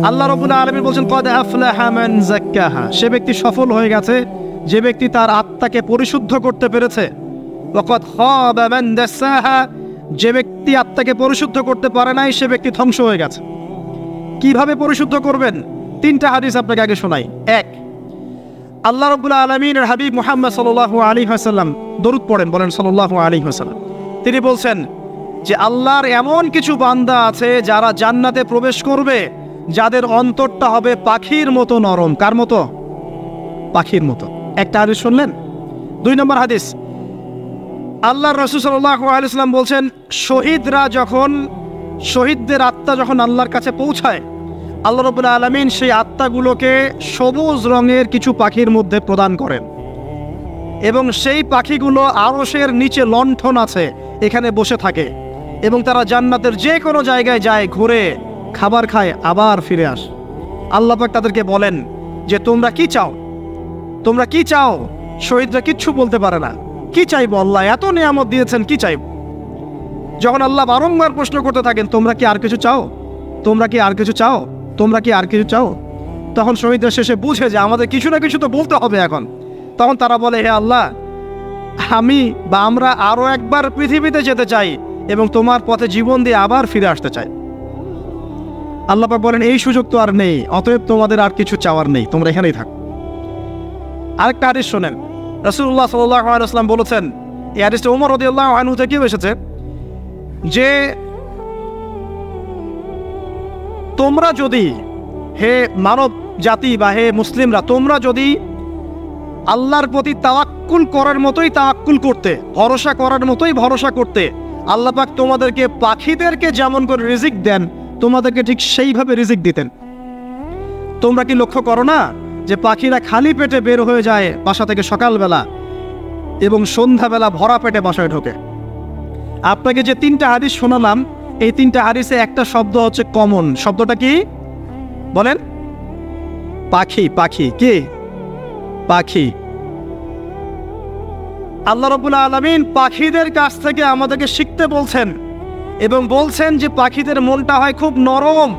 আল্লাহ রাব্বুল আলামিন বলেন কদ আফলাহা মান যাক্কাহা, সে ব্যক্তি সফল হয়ে গেছে যে ব্যক্তি তার আত্মাকে পরিশুদ্ধ করতে পেরেছে। ওয়া কদ খাবা মান দাসাহা, যে ব্যক্তি আত্মাকে পরিশুদ্ধ করতে পারে নাই সে ব্যক্তি ধ্বংস হয়ে গেছে। কিভাবে পরিশুদ্ধ করবেন? তিনটা হাদিস আপনাকে আগে শোনাই। এক, আল্লাহ রাব্বুল আলামিনের হাবিব মুহাম্মদ সাল্লাল্লাহু আলাইহি ওয়াসাল্লাম দরুদ পড়েন, বলেন সাল্লাল্লাহু আলাইহি ওয়াসাল্লাম। তিনি বলছেন যে আল্লাহর এমন কিছু বান্দা আছে যারা জান্নাতে প্রবেশ করবে যাদের অন্তরটা হবে পাখির মতো নরম। কার মতো? পাখির মতো। একটা হাদিস শুনলেন। দুই নম্বর হাদিস, আল্লাহর রাসূল সাল্লাল্লাহু আলাইহি ওয়াসাল্লাম বলছেন শহীদদের আত্মা যখন আল্লাহর কাছে পৌঁছায়, আল্লাহ রাব্বুল আলামিন সেই আত্মাগুলোকে সবুজ রঙের কিছু পাখির মধ্যে প্রদান করেন এবং সেই পাখিগুলো আরশের নিচে লণ্ঠন আছে এখানে বসে থাকে এবং তারা জান্নাতের যে কোনো জায়গায় যায়, ঘুরে খাবার খায়, আবার ফিরে আসে। আল্লাহ পাক তাদেরকে বলেন যে তোমরা কি চাও, তোমরা কি চাও? শহীদরা কিচ্ছু বলতে পারে না। কি চাইবো? আল্লাহ এত নিয়ামত দিয়েছেন, কি চাইব? যখন আল্লাহ বারংবার প্রশ্ন করতে থাকেন তোমরা কি আর কিছু চাও, তোমরা কি আর কিছু চাও, তোমরা কি আর কিছু চাও, তখন শহীদরা শেষে বুঝে যে আমাদের কিছু না কিছু তো বলতে হবে এখন। তখন তারা বলে হে আল্লাহ, আমরা আরো একবার পৃথিবীতে যেতে চাই এবং তোমার পথে জীবন দিয়ে আবার ফিরে আসতে চাই। আল্লাহ পাক বলেন এই সুযোগ তো আর নেই, অতএব তোমাদের আর কিছু চাওয়ার নেই, তোমরা এখানেই থাকো। আরেকটা হাদিস শোনেন, রাসূলুল্লাহ সাল্লাল্লাহু আলাইহি ওয়াসাল্লাম বলেছেন, এই হাদিসটা ওমর রাদিয়াল্লাহু আনহু থেকে এসেছে যে তোমরা যদি, হে মানব জাতি বা হে মুসলিমরা, তোমরা যদি আল্লাহর প্রতি তাওয়াক্কুল করার মতোই তাওয়াক্কুল করতে, ভরসা করার মতোই ভরসা করতে, আল্লাহ পাক তোমাদেরকে পাখিদেরকে যেমন করে রিজিক দেন তোমাদেরকে ঠিক সেইভাবে রিজিক দিতেন। তোমরা কি লক্ষ্য করো না যে পাখিরা খালি পেটে বের হয়ে যায় বাসা থেকে সকালবেলা এবং সন্ধ্যাবেলা ভরা পেটে বাসায় ঢোকে? আপনাকে যে তিনটা হাদিস শোনালাম এই তিনটা হাদিসে একটা শব্দ হচ্ছে কমন। শব্দটা কি বলেন? পাখি। পাখি কি? পাখি। আল্লাহ রাব্বুল আলামিন পাখিদের কাছ থেকে আমাদেরকে শিখতে বলছেন এবং বলছেন যে পাখিদের মনটা হয় খুব নরম,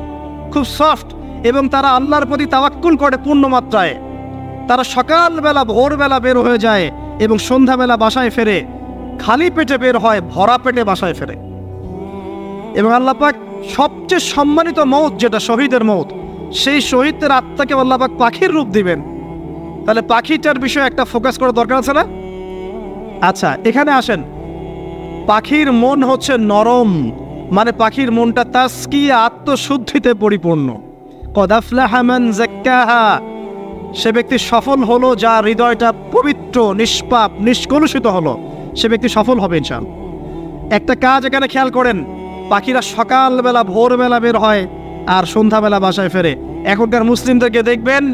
খুব সফট এবং তারা আল্লাহর প্রতি তাওয়াক্কুল করে পূর্ণ মাত্রায়। তারা সকালবেলা ভোরবেলা বের হয়ে যায় এবং সন্ধ্যাবেলা বাসায় ফেরে, খালি পেটে বের হয়, ভরা পেটে বাসায় ফেরে। এবং আল্লাহ পাক সবচেয়ে সম্মানিত মওত যেটা শহীদের মওত, সেই শহীদদের আত্মাকে আল্লাহ পাক পাখির রূপ দিবেন। তাহলে পাখিটার বিষয়ে একটা ফোকাস করার দরকার আছে না? আচ্ছা, এখানে আসেন। পাখির মন হচ্ছে নরম, মানে পাখির মনটা তাসকিয়া, আত্মশুদ্ধিতে পরিপূর্ণ। কদ আফলাহা মান যাক্কাহা, সে ব্যক্তি সফল হলো যার হৃদয়টা পবিত্র, নিষ্পাপ, নিষ্কলুষিত হলো, সে ব্যক্তি সফল হবে ইনশাআল্লাহ। একটা কাজ এখানে খেয়াল করেন, পাখিরা সকালবেলা ভোরবেলা বের হয় আর সন্ধ্যাবেলা বাসায় ফেরে। এখনকার মুসলিমদেরকে দেখবেন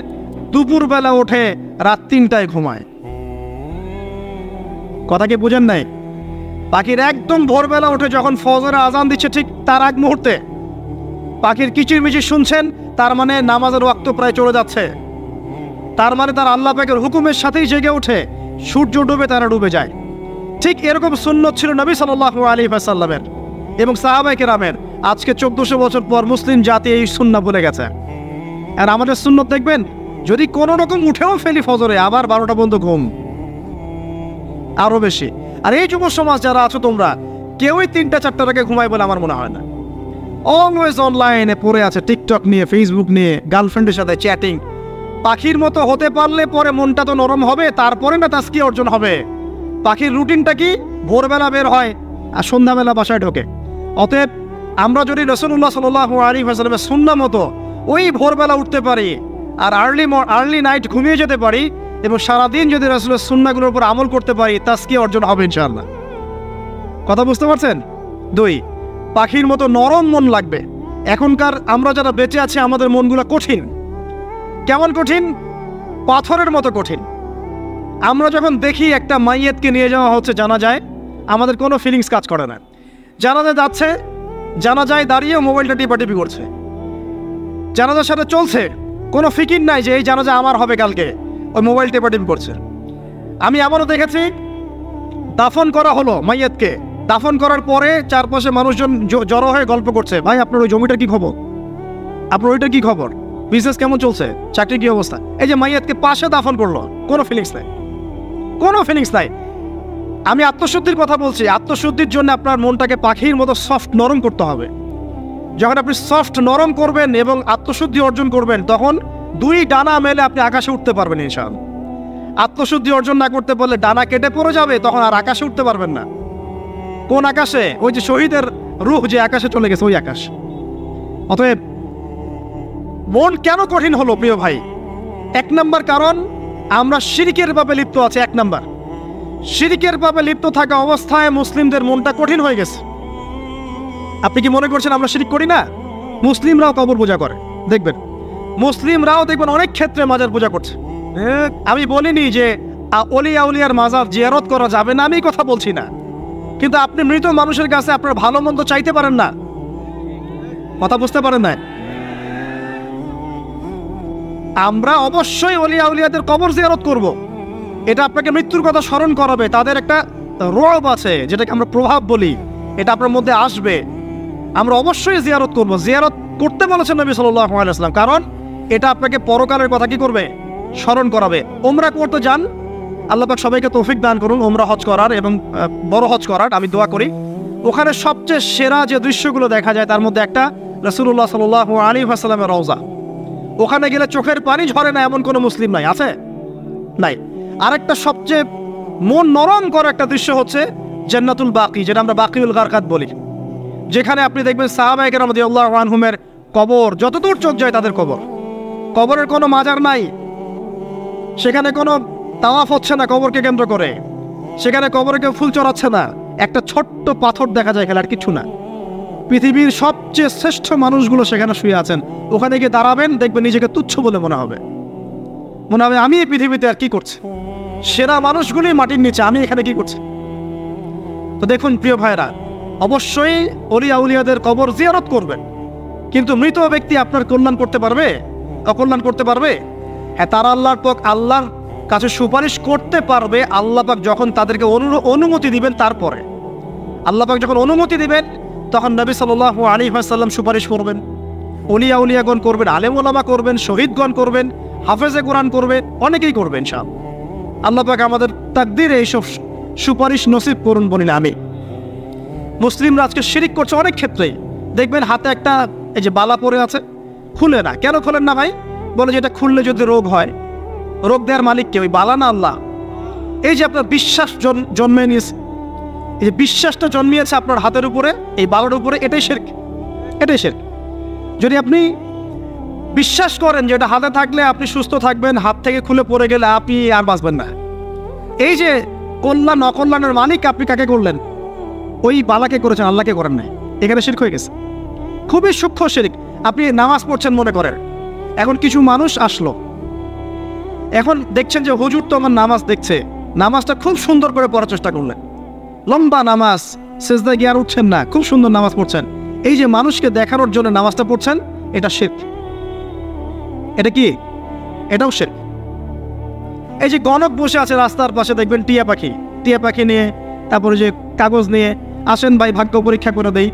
দুপুরবেলা ওঠে, রাত 3টায় ঘুমায়। কথা কি বুঝেন নাই? পাখির একদম ভোরবেলা ওঠে, যখন ফজরের আজান দিচ্ছে ঠিক তার আগ মুহূর্তে পাখির কিচিরমিচির শুনছেন, তার মানে নামাজের ওয়াক্ত প্রায় চলে যাচ্ছে। তার মানে তার আল্লাহ পাকের হুকুমের সাথেই জেগে ওঠে, সূর্য ডুবে তারা ডুবে যায়। ঠিক এরকম সুন্নত ছিল নবী সাল্লাল্লাহু আলাইহি ওয়াসাল্লামের এবং সাহাবায়ে কেরামের। আজকে 1400 বছর পর মুসলিম জাতি এই সুন্নাহ ভুলে গেছে। আর আমাদের সুন্নত দেখবেন, যদি কোনো রকম উঠেও ফেলি ফজরে, আবার 12টা পর্যন্ত ঘুম, আরো বেশি। আর এই যুব সমাজ যারা আছো তোমরা কেউই 3টা-4টার আগে ঘুমায় বলে আমার মনে হয় না। অলওয়েজ অনলাইনে পড়ে আছে, টিকটক নিয়ে, ফেসবুক নিয়ে, গার্লফ্রেন্ডের সাথে চ্যাটিং। পাখির মতো হতে পারলে পরে মনটা তো নরম হবে, তারপরে না তাসকিয়া অর্জন হবে। পাখির রুটিনটা কি? ভোরবেলা বের হয় আর সন্ধ্যাবেলা বাসায় ঢোকে। অতএব আমরা যদি রাসূলুল্লাহ সাল্লাল্লাহু আলাইহি ওয়াসাল্লামের সুন্নাহ মতো ওই ভোরবেলা উঠতে পারি আর আর্লি নাইট ঘুমিয়ে যেতে পারি এবং সারাদিন যদি রাসূলের সুন্নাহগুলোর উপর আমল করতে পারি, তাসকিয়া অর্জন হবে ইনশাআল্লাহ। কথা বুঝতে পারছেন? 2, পাখির মতো নরম মন লাগবে। এখনকার আমরা যারা বেঁচে আছি আমাদের মনগুলো কঠিন। কেমন কঠিন? পাথরের মতো কঠিন। আমরা যখন দেখি একটা মাইয়াতকে নিয়ে যাওয়া হচ্ছে জানাজায়, আমাদের কোনো ফিলিংস কাজ করে না। জানাজায় যাচ্ছে, জানাজায় দাঁড়িয়ে মোবাইলটা টিপাটিপি করছে, জানাজার সাথে চলছে, কোনো ফিকির নাই যে এই জানাজা আমার হবে কালকে, ওই মোবাইল টিপাটিপি করছে। আমি এমনও দেখেছি, দাফন করা হলো মাইয়াতকে, দাফন করার পরে চারপাশে মানুষজন জড়ো হয়ে গল্প করছে, ভাই আপনার ওই জমিটার কি খবর? আপনার ওইটার কি খবর, বিজনেস কেমন চলছে, চাকরির কি অবস্থা? এই যে মাইয়াতকে পাশে দাফন করলো, কোনো ফিলিংস নাই, কোনো ফিলিংস নাই। আমি আত্মশুদ্ধির কথা বলছি। আত্মশুদ্ধির জন্য আপনার মনটাকে পাখির মতো সফট নরম করতে হবে। যখন আপনি সফট নরম করবেন এবং আত্মশুদ্ধি অর্জন করবেন, তখন দুই ডানা মেলে আপনি আকাশে উঠতে পারবেন ইনশাআল্লাহ। আত্মশুদ্ধি অর্জন না করতে পারলে ডানা কেটে পড়ে যাবে, তখন আর আকাশে উঠতে পারবেন না। কোন আকাশে? ওই যে শহীদের রূহ যে আকাশে চলে গেছে, ওই আকাশ। অতএব মন কেন কঠিন হলো প্রিয় ভাই? এক নাম্বার কারণ, আমরা শিরকের পাপে লিপ্ত আছি। এক নাম্বার, শিরকের পাপে লিপ্ত থাকা অবস্থায় মুসলিমদের মনটা কঠিন হয়ে গেছে। আপনি কি মনে করছেন আমরা শিরক করি না? মুসলিমরাও কবর পূজা করে, দেখবেন মুসলিমরাও দেখবেন অনেক ক্ষেত্রে মাজার পূজা করছে। আমি বলিনি যে অলিয়া উলিয়ার মাজার জিয়ারত করা যাবে না, আমি কথা বলছি না, কিন্তু আপনি মৃত মানুষের কাছে আপনার ভালো মন্দ চাইতে পারেন না। কথা বুঝতে পারেন না? আমরা অবশ্যই অলিয়া উলিয়াদের কবর জিয়ারত করব। এটা আপনাকে মৃত্যুর কথা স্মরণ করাবে, তাদের একটা রব আছে যেটাকে আমরা প্রভাব বলি, এটা আপনার মধ্যে আসবে। আমরা অবশ্যই জিয়ারত করব, জিয়ারত করতে বলেছেন নবী সাল্লাল্লাহু আলাইহি ওয়াসাল্লাম, কারণ এটা আপনাকে পরকালের কথা কি করবে? স্মরণ করাবে। ওমরা করতে যান, আল্লাহ পাক সবাইকে তৌফিক দান করুন ওমরা হজ করার এবং বড় হজ করার। আমি দোয়া করি ওখানে সবচেয়ে সেরা যে দৃশ্যগুলো দেখা যায় তার মধ্যে একটা রাসূলুল্লাহ সাল্লাল্লাহু আলাইহি ওয়াসাল্লামের রওজা। ওখানে গেলে চোখের পানি ঝরে না এমন কোনো মুসলিম নাই, আছে? নাই। আরেকটা সবচেয়ে মন নরম করা একটা দৃশ্য হচ্ছে জান্নাতুল বাকি, যেটা আমরা বাকিউল গারকাত বলি, যেখানে আপনি দেখবেন সাহাবায়ে কেরাম রাদিয়াল্লাহু আনহুমের কবর, যতদূর চোখ যায় তাদের কবর। কবরের কোনো মাজার নাই, সেখানে কোনো তাওয়াফ হচ্ছে না কবরকে কেন্দ্র করে, সেখানে কবরে কেউ ফুল চড়াচ্ছে না, একটা ছোট্ট পাথর দেখা যায়, খেলার কিছু না। পৃথিবীর সবচেয়ে শ্রেষ্ঠ মানুষগুলো সেখানে শুয়ে আছেন। ওখানে গিয়ে দাঁড়াবেন, দেখবেন নিজেকে তুচ্ছ বলে মনে হবে আমি এই পৃথিবীতে আর কি করছি? সেরা মানুষগুলি মাটির নিচে, আমি এখানে কি করছি? তো দেখুন প্রিয় ভাইরা, অবশ্যই অলিয়া উলিয়াদের কবর জিয়ারত করবেন, কিন্তু মৃত ব্যক্তি আপনার কল্যাণ করতে পারবে? অকল্যাণ করতে পারবে? হ্যাঁ, তারা আল্লাহর কাছে সুপারিশ করতে পারবে আল্লাহ পাক যখন তাদেরকে অনুমতি দিবেন। তারপরে আল্লাহ পাক যখন অনুমতি দিবেন, তখন নবী সাল্লাল্লাহু আলাইহি ওয়াসাল্লাম সুপারিশ করবেন, অলিয়া উলিয়াগণ করবেন, আলেম ওলামা করবেন, শহীদগণ করবেন, হাফেজে কোরআন করবেন, অনেকেই করবেন ইনশাআল্লাহ। আল্লাহ পাক আমাদের তাকদীরে এইসব সুপারিশ নসিব করুন বলি না আমি। মুসলিমরা আজকে শিরিক করছে অনেক ক্ষেত্রেই। দেখবেন হাতে একটা এই যে বালা পরে আছে, খুলে না। কেন খোলেন না ভাই? বলে যে এটা খুললে যদি রোগ হয়। রোগ দেওয়ার মালিক কে? ওই বালা না আল্লাহ? এই যে আপনার বিশ্বাস জন্মে নিয়েছে, এই যে বিশ্বাসটা জন্মিয়েছে আপনার হাতের উপরে, এই বালার উপরে, এটাই শিরক, এটাই শিরক। যদি আপনি বিশ্বাস করেন যে এটা হাতে থাকলে আপনি সুস্থ থাকবেন, হাত থেকে খুলে পড়ে গেলে আপনি আর বাঁচবেন না, এই যে কল্যাণ অকল্যাণের মালিক আপনি কাকে করলেন? ওই বালাকে করেছেন, আল্লাহকে করেন নাই। এখানে শিরক হয়ে গেছে, খুবই সূক্ষ্ম শিরক। আপনি নামাজ পড়ছেন মনে করেন, এখন কিছু মানুষ আসলো, এখন দেখছেন যে হুজুর তো আমার নামাজ দেখছে, নামাজটা খুব সুন্দর করে পড়ার চেষ্টা করলেন, লম্বা নামাজ, সেজদায় গিয়ে আর উঠছেন না, খুব সুন্দর নামাজ পড়ছেন। এই যে মানুষকে দেখানোর জন্য নামাজটা পড়ছেন, এটা শিরক। এটা কি? এটাও শিরক। এই যে গণক বসে আছে রাস্তার পাশে, দেখবেন টিয়া পাখি নিয়ে, তারপরে যে কাগজ নিয়ে, আসেন ভাই ভাগ্য পরীক্ষা করে দেই।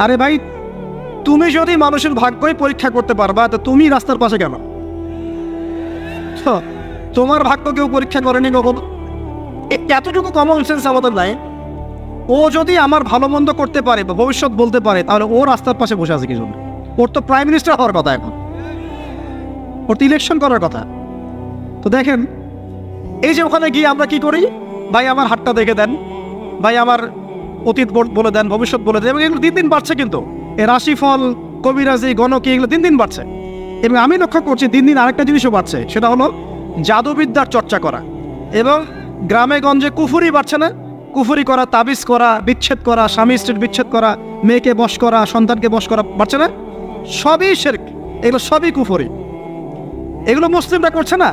আরে ভাই, তুমি যদি মানুষের ভাগ্যই পরীক্ষা করতে পারবা, তো তুমি রাস্তার পাশে কেন? তোমার ভাগ্য কেউ পরীক্ষা করেনি কখনো? এতটুকু কমন সেন্স আমাদের নাই। ও যদি আমার ভালো মন্দ করতে পারে বা ভবিষ্যৎ বলতে পারে, তাহলে ও রাস্তার পাশে বসে আছে কি জন্য? ওর তো প্রাইম মিনিস্টার হওয়ার কথা, এখন ওর তো ইলেকশন করার কথা। তো দেখেন, এই যে ওখানে গিয়ে আমরা কি করি? ভাই আমার হাতটা দেখে দেন, ভাই আমার অতীত বলে দেন, ভবিষ্যৎ বলে দেন। এবং এগুলো দিন দিন বাড়ছে, কিন্তু এ রাশিফল, কবিরাজি, গণকি, এগুলো দিন দিন বাড়ছে। এবং আমি লক্ষ্য করছি দিন দিন আরেকটা জিনিসও বাড়ছে, সেটা হলো জাদুবিদ্যার চর্চা করা। এবং গ্রামে গঞ্জে কুফুরি বাড়ছে না? কুফুরি করা, তাবিজ করা, বিচ্ছেদ করা, স্বামী স্ত্রীর বিচ্ছেদ করা, মেয়েকে বশ করা, সন্তানকে বশ করা, বাড়ছে না? সবই শিরক, এগুলো সবই কুফুরি। এগুলো মুসলিমরা করছে না।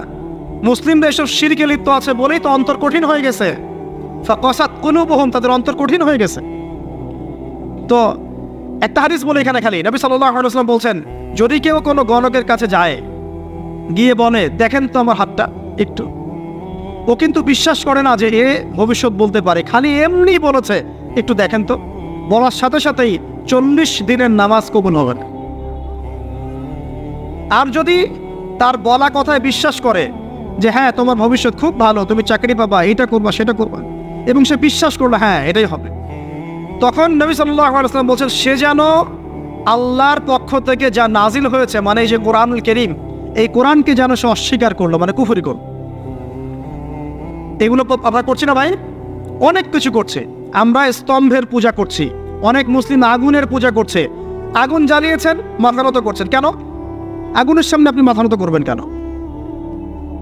মুসলিমরা এসব শিরকে লিপ্ত আছে বলেই তো অন্তর কঠিন হয়ে গেছে। ফাকাসাত কুলুবুহুম, তাদের অন্তর কঠিন হয়ে গেছে। তো একটা হাদিস বলে এখানে খালি, নবী সাল্লাল্লাহু আলাইহি ওয়াসাল্লাম বলছেন, যদি কেউ কোনো গণকের কাছে যায়, গিয়ে বলে দেখেন তো আমার হাতটা একটু, ও কিন্তু বিশ্বাস করে না যে এ ভবিষ্যৎ বলতে পারে, খালি এমনি বলেছে একটু দেখেন তো, বলার সাথে সাথেই 40 দিনের নামাজ কবুল হবে না। আর যদি তার বলা কথায় বিশ্বাস করে যে হ্যাঁ তোমার ভবিষ্যৎ খুব ভালো, তুমি চাকরি পাবা, এটা করবা সেটা করবা, এবং সে বিশ্বাস করলো হ্যাঁ এটাই হবে, তখন নবী সাল্লাল্লাহু আলাইহি ওয়াসাল্লাম বলছেন সে যেন আল্লাহর পক্ষ থেকে যা নাজিল হয়েছে, মানে এই যে কোরআনুল কারীম, এই কোরআনকে যেন সে অস্বীকার করলো, মানে কুফরি করলো। এগুলো আমরা করছি না ভাই? অনেক কিছু করছে। আমরা স্তম্ভের পূজা করছি, অনেক মুসলিম আগুনের পূজা করছে। আগুন জ্বালিয়েছেন, মাথা নত করছেন কেন? আগুনের সামনে আপনি মাথা নত করবেন কেন?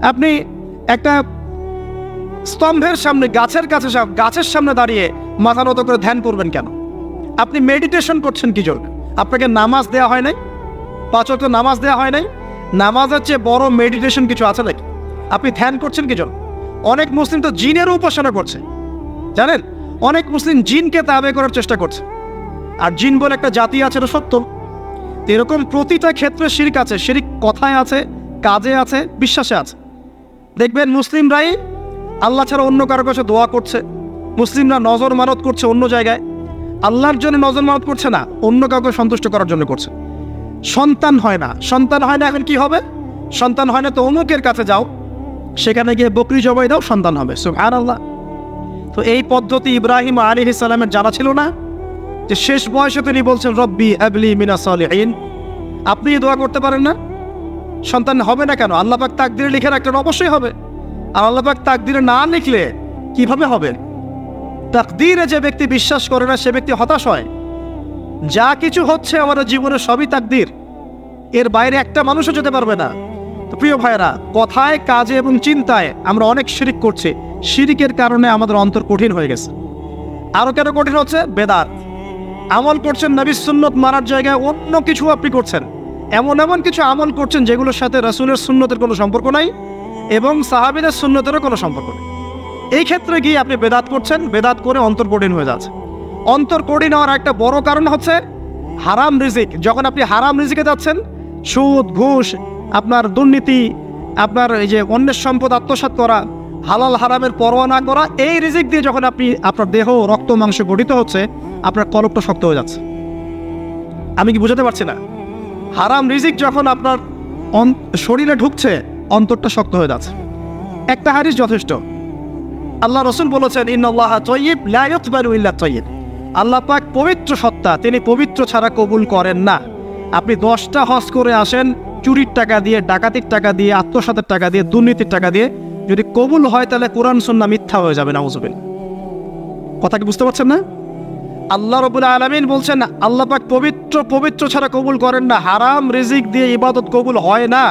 আপনি একটা স্তম্ভের সামনে, গাছের সামনে দাঁড়িয়ে মাথা নত করে ধ্যান করবেন কেন? আপনি মেডিটেশন করছেন কি জন্য? আপনাকে নামাজ দেওয়া হয় নাই? 5 ওয়াক্ত নামাজ দেওয়া হয় নাই? নামাজের চেয়ে বড় মেডিটেশন কিছু আছে নাকি? আপনি ধ্যান করছেন কি জন্য? অনেক মুসলিম তো জিনেরও উপাসনা করছে, জানেন? অনেক মুসলিম জিনকে তাবে করার চেষ্টা করছে। আর জিন বলে একটা জাতি আছে, এটা সত্য। এরকম প্রতিটা ক্ষেত্রে শিরক আছে। শিরক কথায় আছে, কাজে আছে, বিশ্বাসে আছে। দেখবেন মুসলিমরাই আল্লাহ ছাড়া অন্য কারো কাছে দোয়া করছে, মুসলিমরা নজর মানত করছে অন্য জায়গায়, আল্লাহর জন্য নজর মানত করছে না, অন্য কাউকে সন্তুষ্ট করার জন্য করছে। সন্তান হয় না, এখন কি হবে? সন্তান হয় না তো অমুকের কাছে যাও, সেখানে গিয়ে বকরি জবাই দাও, সন্তান হবে। সুবহানাল্লাহ। তো এই পদ্ধতি ইব্রাহিম আলাইহিস সালামের জানা ছিল না যে শেষ বয়সে তিনি বলছেন রব্বি হাবলি মিনাস সালিহিন? আপনি দোয়া করতে পারেন না? সন্তান হবে না কেন? আল্লাহ পাক তাকদীরে লিখে রাখলেন, অবশ্যই হবে। আর আল্লাহ পাক তাকদীরে না লিখলে কিভাবে হবে? তাকদীরে যে ব্যক্তি বিশ্বাস করে না সে ব্যক্তি হতাশ হয়। যা কিছু হচ্ছে আমাদের জীবনে সবই তাকদীর, এর বাইরে একটা মানুষও যেতে পারবে না। তো প্রিয় ভাইরা, কথায়, কাজে এবং চিন্তায় আমরা অনেক শিরিক করছি। শিরিকের কারণে আমাদের অন্তর কঠিন হয়ে গেছে। আরো কেন কঠিন হচ্ছে? বেদাত। আমল করছেন নবীর সুন্নত মানার জায়গায় অন্য কিছু আপনি করছেন, এমন কিছু আমল করছেন যেগুলোর সাথে রাসূলের সুন্নতের কোনো সম্পর্ক নাই এবং সাহাবীদের সুন্নতেরও কোনো সম্পর্ক নেই। এই ক্ষেত্রে গিয়ে আপনি বেদাত করছেন, বেদাত করে অন্তর কঠিন হয়ে যাচ্ছে। অন্তর কঠিন হওয়ার একটা বড় কারণ হচ্ছে হারাম রিজিক। যখন আপনি হারাম রিজিকে যাচ্ছেন, সুদ, ঘুষ, আপনার দুর্নীতি, আপনার এই যে অন্যের সম্পদ আত্মসাৎ করা, হালাল হারামের পরোয়া না করা, এই রিজিক দিয়ে যখন আপনি আপনার দেহ, রক্ত, মাংস গঠিত হচ্ছে, আপনার কলবটা শক্ত হয়ে যাচ্ছে। আমি কি বুঝাতে পারছি না? হারাম রিজিক যখন আপনার শরীরে ঢুকছে, অন্তরটা শক্ত হয়ে যাচ্ছে। একটা হাদিস যথেষ্ট। আল্লাহ রাসূল বলেছেন ইন্নাল্লাহা তাইয়্যিব লা ইকবালু ইল্লা তাইয়্যিব। আল্লাহ পাক পবিত্র সত্তা, তিনি পবিত্র ছাড়া কবুল করেন না। আপনি 10টা হজ করে আসেন, চুরির টাকা দিয়ে, ডাকাতির টাকা দিয়ে, আত্মসাতের টাকা দিয়ে, দুর্নীতির টাকা দিয়ে, যদি কবুল হয় তাহলে কোরআন সুন্নাহ মিথ্যা হয়ে যাবে। নাউযুবিল্লাহ। কথা কি বুঝতে পারছেন না? আল্লাহ রাব্বুল আলামিন বলছেন আল্লাহ পাক পবিত্র ছাড়া কবুল করেন না। হারাম রিজিক দিয়ে ইবাদত কবুল হয় না।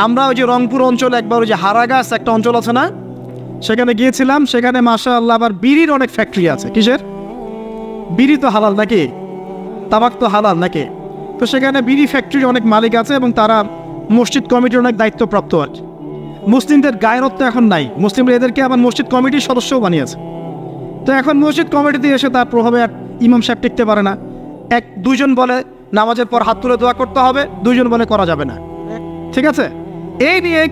আমরা ওই যে রংপুর অঞ্চলে একবার ওই যে হারাগাছ একটা অঞ্চল আছে না, সেখানে গিয়েছিলাম। সেখানে মাশাআল্লাহ আবার বিড়ির অনেক ফ্যাক্টরি আছে। কিসের? বিড়ি তো হালাল নাকি? তামাক তো হালাল নাকি? তো সেখানে বিড়ি ফ্যাক্টরির অনেক মালিক আছে এবং তারা মসজিদ কমিটির অনেক দায়িত্বপ্রাপ্ত আর কি। মুসলিমদের গায়রত্ব এখন নাই, মুসলিমরা এদেরকে আবার মসজিদ কমিটির সদস্যও বানিয়েছে। তো এখন মসজিদ কমিটিতে এসে তার প্রভাবে আর ইমাম সাহেব টিকতে পারে না। দুইজন বলে নামাজের পর হাত তুলে দোয়া করতে হবে, দুইজন বলে করা যাবে না। ঠিক আছে? এই নিয়ে এই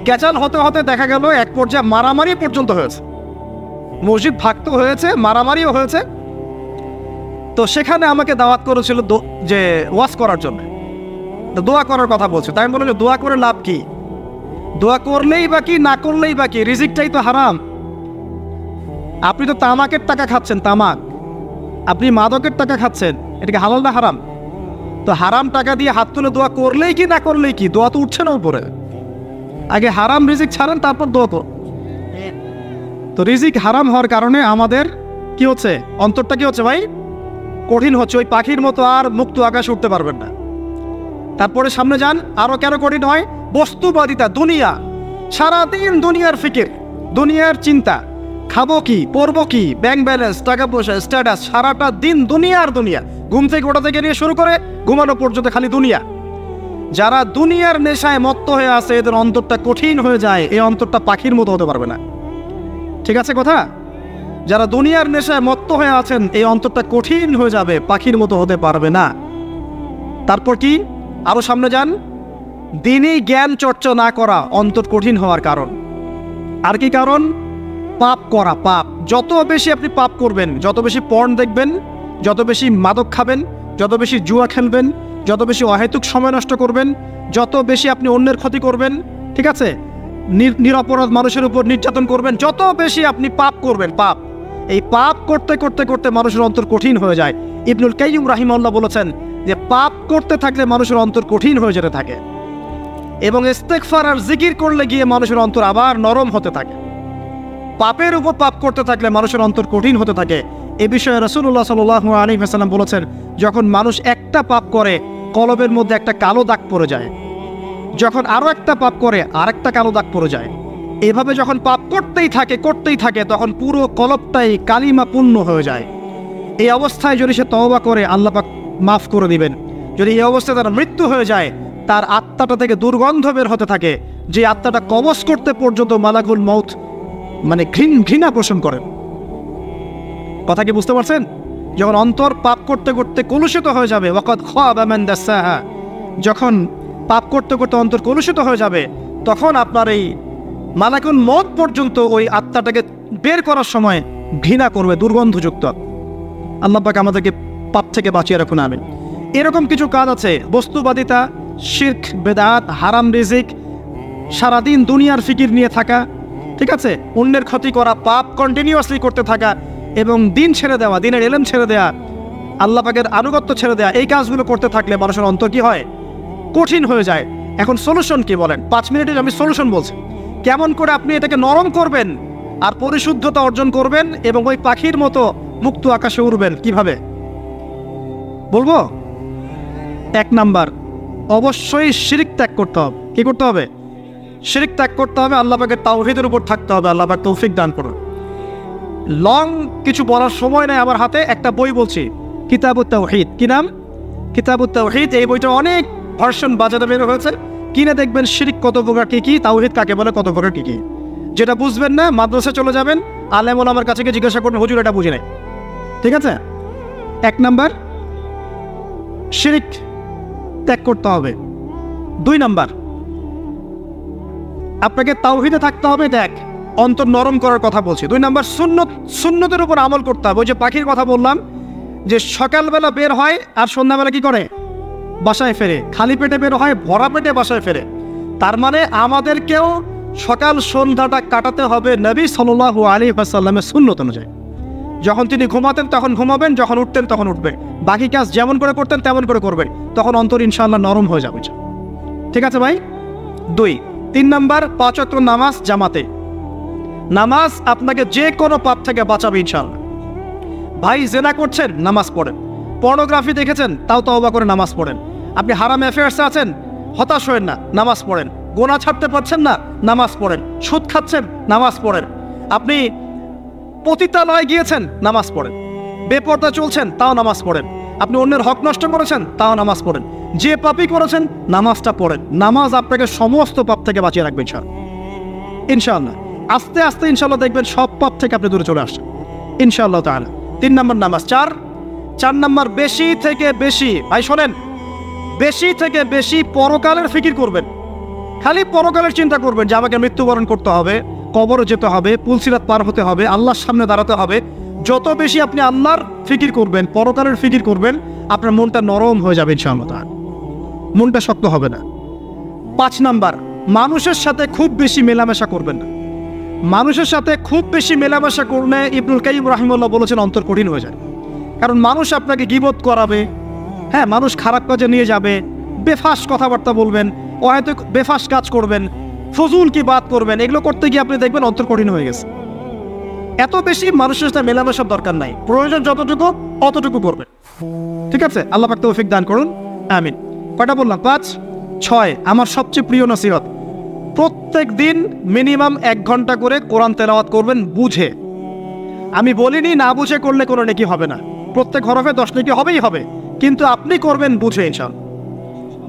ক্যাচাল হতে হতে দেখা গেল এক পর্যায়ে মারামারি পর্যন্ত হয়েছে। মসজিদ ভাগত হয়েছে, মারামারিও হয়েছে। তো সেখানে আমাকে দাওয়াত করেছিল যে ওয়াজ করার জন্য, দোয়া করার কথা বলছে। তাই আমি বললাম যে দোয়া করে লাভ কি? দোয়া করলেই বা কি, না করলেই বা কি? রিজিকটাই তো হারাম। আপনি তো তামাকের টাকা খাচ্ছেন, তামাক। আপনি মাদকের টাকা খাচ্ছেন, এটাকে হালাল না হারাম? তো হারাম টাকা দিয়ে হাত তুলে দোয়া করলেই কি, না করলেই কি? দোয়া তো উঠছে না উপরে। আগে হারাম রিজিক ছাড়েন, তারপর দোয়া করুন। তো রিজিক হারাম হওয়ার কারণে আমাদের কি হচ্ছে? অন্তরটা কি হচ্ছে ভাই? কঠিন হচ্ছে। ওই পাখির মতো আর মুক্ত আকাশে উঠতে পারবেন না। তারপরে সামনে যান, আরো কেন কঠিন হয়? বস্তুবাদিতা, দুনিয়া। সারাদিন দুনিয়ার ফিকির, দুনিয়ার চিন্তা, খাবো কি, পরবো কি, ব্যাংক ব্যালেন্স, টাকা পয়সা, স্ট্যাটাস, সারাটা দিন দুনিয়ার দুনিয়া। ঘুম থেকে ওঠা থেকে নিয়ে শুরু করে ঘুমানো পর্যন্ত খালি দুনিয়া। যারা দুনিয়ার নেশায় মত্ত হয়ে আছে, এদের অন্তরটা কঠিন হয়ে যায়। এই অন্তরটা পাখির মতো হতে পারবে না। ঠিক আছে কথা? যারা দুনিয়ার নেশায় মত্ত হয়ে আছেন, এই অন্তরটা কঠিন হয়ে যাবে, পাখির মতো হতে পারবে না। তারপর কি? আরো সামনে যান, দিনই জ্ঞান চর্চা না করা অন্তর কঠিন হওয়ার কারণ। আর কি কারণ? পাপ করা, পাপ। যত বেশি আপনি পাপ করবেন, যত বেশি পর্ন দেখবেন, যত বেশি মাদক খাবেন, যত বেশি জুয়া খেলবেন, যত বেশি অহেতুক সময় নষ্ট করবেন, যত বেশি আপনি অন্যের ক্ষতি করবেন, ঠিক আছে, নিরপরাধ মানুষের উপর নির্যাতন করবেন, যত বেশি আপনি পাপ করবেন, পাপ, এই পাপ করতে করতে করতে মানুষের অন্তর কঠিন হয়ে যায়। ইবনুল কাইয়্যিম রাহিমাহুল্লাহ বলেছেন যে পাপ করতে থাকলে মানুষের অন্তর কঠিন হয়ে যেতে থাকে, এবং ইস্তেগফার আর জিকির করলে গিয়ে মানুষের অন্তর আবার নরম হতে থাকে। পাপের উপর পাপ করতে থাকলে মানুষের অন্তর কঠিন হতে থাকে। এ বিষয়ে রাসূলুল্লাহ সাল্লাল্লাহু আলাইহি ওয়াসাল্লাম বলেছেন, যখন মানুষ একটা পাপ করে কলবের মধ্যে একটা কালো দাগ পড়ে যায়, যখন আরও একটা পাপ করে আরেকটা কালো দাগ পড়ে যায়। এভাবে যখন পাপ করতেই থাকে তখন পুরো কলবটাই কালিমাপূর্ণ হয়ে যায়। এই অবস্থায় যদি সে তওবা করে আল্লাহ পাক মাফ করে দিবেন। যদি এই অবস্থায় তার মৃত্যু হয়ে যায়, তার আত্মাটা থেকে দুর্গন্ধ বের হতে থাকে, যে আত্মাটা কবজ করতে পর্যন্ত মালাকুল মউত মানে ঘৃণা পোষণ করেন। কথা কি বুঝতে পারছেন? যখন অন্তর পাপ করতে করতে কলুষিত হয়ে যাবে, ওয়াকাদ খাবা মান দাসাহা, যখন পাপ করতে করতে অন্তর কলুষিত হয়ে যাবে, তখন আপনার এই মালাকুল মউত পর্যন্ত ওই আত্মাটাকে বের করার সময় ঘৃণা করবে, দুর্গন্ধযুক্ত। আল্লাহ পাক আমাদেরকে পাপ থেকে বাঁচিয়ে রাখুন, আমিন। এরকম কিছু কাজ আছে, বস্তুবাদিতা, শিরক, বেদাত, হারাম রিজিক, সারাদিন দুনিয়ার ফিকির নিয়ে থাকা, ঠিক আছে, অন্যের ক্ষতি করা, পাপ কন্টিনিউয়াসলি করতে থাকা, এবং দিন ছেড়ে দেওয়া, দিনের ইলম ছেড়ে দেওয়া, আল্লাহ পাকের আনুগত্য ছেড়ে দেওয়া, এই কাজগুলো করতে থাকলে মানুষের অন্তর কি হয়? কঠিন হয়ে যায়। এখন সলিউশন কি বলেন? 5 মিনিটে আমি সলিউশন বলছি, কেমন করে আপনি এটাকে নরম করবেন আর পরিশুদ্ধতা অর্জন করবেন এবং ওই পাখির মতো মুক্ত আকাশে উড়বেন। কিভাবে বলবো? 1 নাম্বার, অবশ্যই শিরক ত্যাগ করতে হবে। কি করতে হবে? শিরক ত্যাগ করতে হবে, আল্লাহ পাকের তাওহীদের উপর থাকতে হবে। আল্লাহ পাক তৌফিক দান করুন। লং কিছু বলার সময় নেই আমার হাতে, একটা বই বলছি, কিতাবুত তাওহীদ। কি নাম? কিতাবুত তাওহীদ। এই বইটা অনেক ভার্সন বাজারে বের হয়েছে, কিনে দেখবেন শিরক কত প্রকার, কি কি, তাওহীদ কাকে বলে, কত প্রকার, কি কি। যেটা বুঝবেন না মাদ্রাসা চলে যাবেন, আলেম ওলামার কাছে গিয়ে জিজ্ঞাসা করবেন, হুজুর এটা বুঝি নাই। ঠিক আছে? 1 নাম্বার, শিরক ত্যাগ করতে হবে। 2 নাম্বার, আপনাকে তাওহীদে থাকতে হবে। দেখ, অন্তর নরম করার কথা বলছি। 2 নাম্বার, সুন্নতের উপর আমল করতে হবে। ওই যে পাখির কথা বললাম, যে সকালবেলা বের হয় আর সন্ধ্যাবেলা কি করে? বাসায় ফেরে। খালি পেটে বের হয়, ভরা পেটে বাসায় ফেরে। তার মানে আমাদেরকেও সকাল সন্ধ্যাটা কাটাতে হবে নবী সাল্লাল্লাহু আলাইহি ওয়াসাল্লামের সুন্নত অনুযায়ী। যখন তিনি ঘুমাতেন তখন ঘুমাবেন, যখন উঠতেন তখন উঠবেন, বাকি কাজ যেমন করে করতেন তেমন করে করবেন, তখন অন্তর ইনশাআল্লাহ নরম হয়ে যাবে। ঠিক আছে ভাই? 2। 3 নাম্বার, 5 ওয়াক্ত নামাজ জামাতে। নামাজ আপনাকে যে কোনো পাপ থেকে বাঁচাবে ইনশাআল্লাহ। ভাই জেনা করছেন, নামাজ পড়েন। পর্নোগ্রাফি দেখেছেন, তাও তওবা করে নামাজ পড়েন। আপনি হারাম অ্যাফেয়ার্সে আছেন, হতাশ হয়েন না, নামাজ পড়েন। গোনা ছাড়তে পারছেন না, নামাজ পড়েন। সুদ খাচ্ছেন, নামাজ পড়েন। আপনি পতিতালয়ে গিয়েছেন, নামাজ পড়েন। বেপরদা চলছেন, তাও নামাজ পড়েন। আপনি অন্যের হক নষ্ট করেছেন, তাও নামাজ পড়েন। যে পাপই করেছেন, নামাজটা পড়েন। নামাজ আপনাকে সমস্ত পাপ থেকে বাঁচিয়ে রাখবে ইনশাআল্লাহ। আস্তে আস্তে ইনশাআল্লাহ দেখবেন সব পাপ থেকে আপনি দূরে চলে আসছেন ইনশাআল্লাহ তাআলা। 3 নাম্বার নামাজ। 4 নাম্বার, বেশি থেকে বেশি, ভাই শোনেন, বেশি থেকে বেশি পরকালের ফিকির করবেন। খালি পরকালের চিন্তা করবেন যে আমাকে মৃত্যুবরণ করতে হবে, কবরে যেতে হবে, পুলসিরাত পার হতে হবে, আল্লাহর সামনে দাঁড়াতে হবে। যত বেশি আপনি আল্লাহর ফিকির করবেন, পরকালের ফিকির করবেন, আপনার মনটা নরম হয়ে যাবে ইনশাআল্লাহ তাআলা, মনটা শক্ত হবে না। 5 নাম্বার, মানুষের সাথে খুব বেশি মেলামেশা করবেন না। মানুষের সাথে খুব বেশি মেলামেশা করলে ইবনুল কাইয়্যিম রাহিমাহুল্লাহ বলেছেন অন্তর কঠিন হয়ে যায়। কারণ মানুষ আপনাকে গীবত করাবে, হ্যাঁ, মানুষ খারাপ কাজে নিয়ে যাবে, বেফাস কথাবার্তা বলবেন, হয়তো বেফাস কাজ করবেন, ফজুল কি বাত করবেন, এগুলো করতে গিয়ে আপনি দেখবেন অন্তর কঠিন হয়ে গেছে। এত বেশি মানুষের সাথে মেলামেশার দরকার নাই, প্রয়োজন যতটুকু অতটুকু করবেন। ঠিক আছে? আল্লাহ পাক তৌফিক দান করুন, আমিন। কয়টা বললাম? 5। 6, আমার সবচেয়ে প্রিয় নসিহত, প্রত্যেক দিন মিনিমাম 1 ঘন্টা করে কোরআন তেলাওয়াত করবেন বুঝে। আমি বলিনি না বুঝে করলে কোনো নেকি হবে না, প্রত্যেক হরফে 10 নেকি হবেই হবে, কিন্তু আপনি করবেন বুঝে ইনশাআল্লাহ।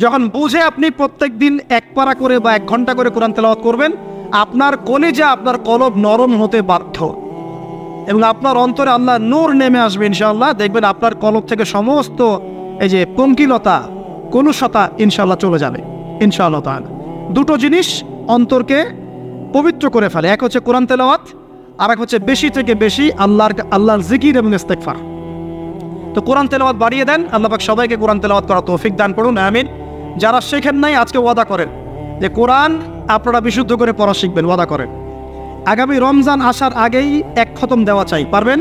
যখন বুঝে আপনি প্রত্যেক দিন 1 পারা করে বা 1 ঘন্টা করে কোরআন তেলাওয়াত করবেন, আপনার কলিজা, আপনার কলব নরম হতে বাধ্য, এবং আপনার অন্তরে আল্লাহর নূর নেমে আসবে ইনশাআল্লাহ। দেখবেন আপনার কলব থেকে সমস্ত এই যে পঙ্কিলতা, কলুষতা ইনশাআল্লাহ চলে যাবে ইনশাআল্লাহ তাআলা। 2টো জিনিস অন্তরকে পবিত্র করে ফেলে, এক হচ্ছে কোরআন তেলাওয়াত, আর এক হচ্ছে বেশি থেকে বেশি আল্লাহর জিকির এবং ইস্তেগফার। তো কোরআন তেলাওয়াত বাড়িয়ে দেন। আল্লাহ পাক সবাইকে কোরআন তেলাওয়াত করার তৌফিক দান করুন, আমিন। যারা শেখেন নাই আজকে ওয়াদা করেন যে কোরআন আপনারা বিশুদ্ধ করে পড়া শিখবেন, ওয়াদা করেন। আগামী রমজান আসার আগেই এক খতম দেওয়া চাই, পারবেন?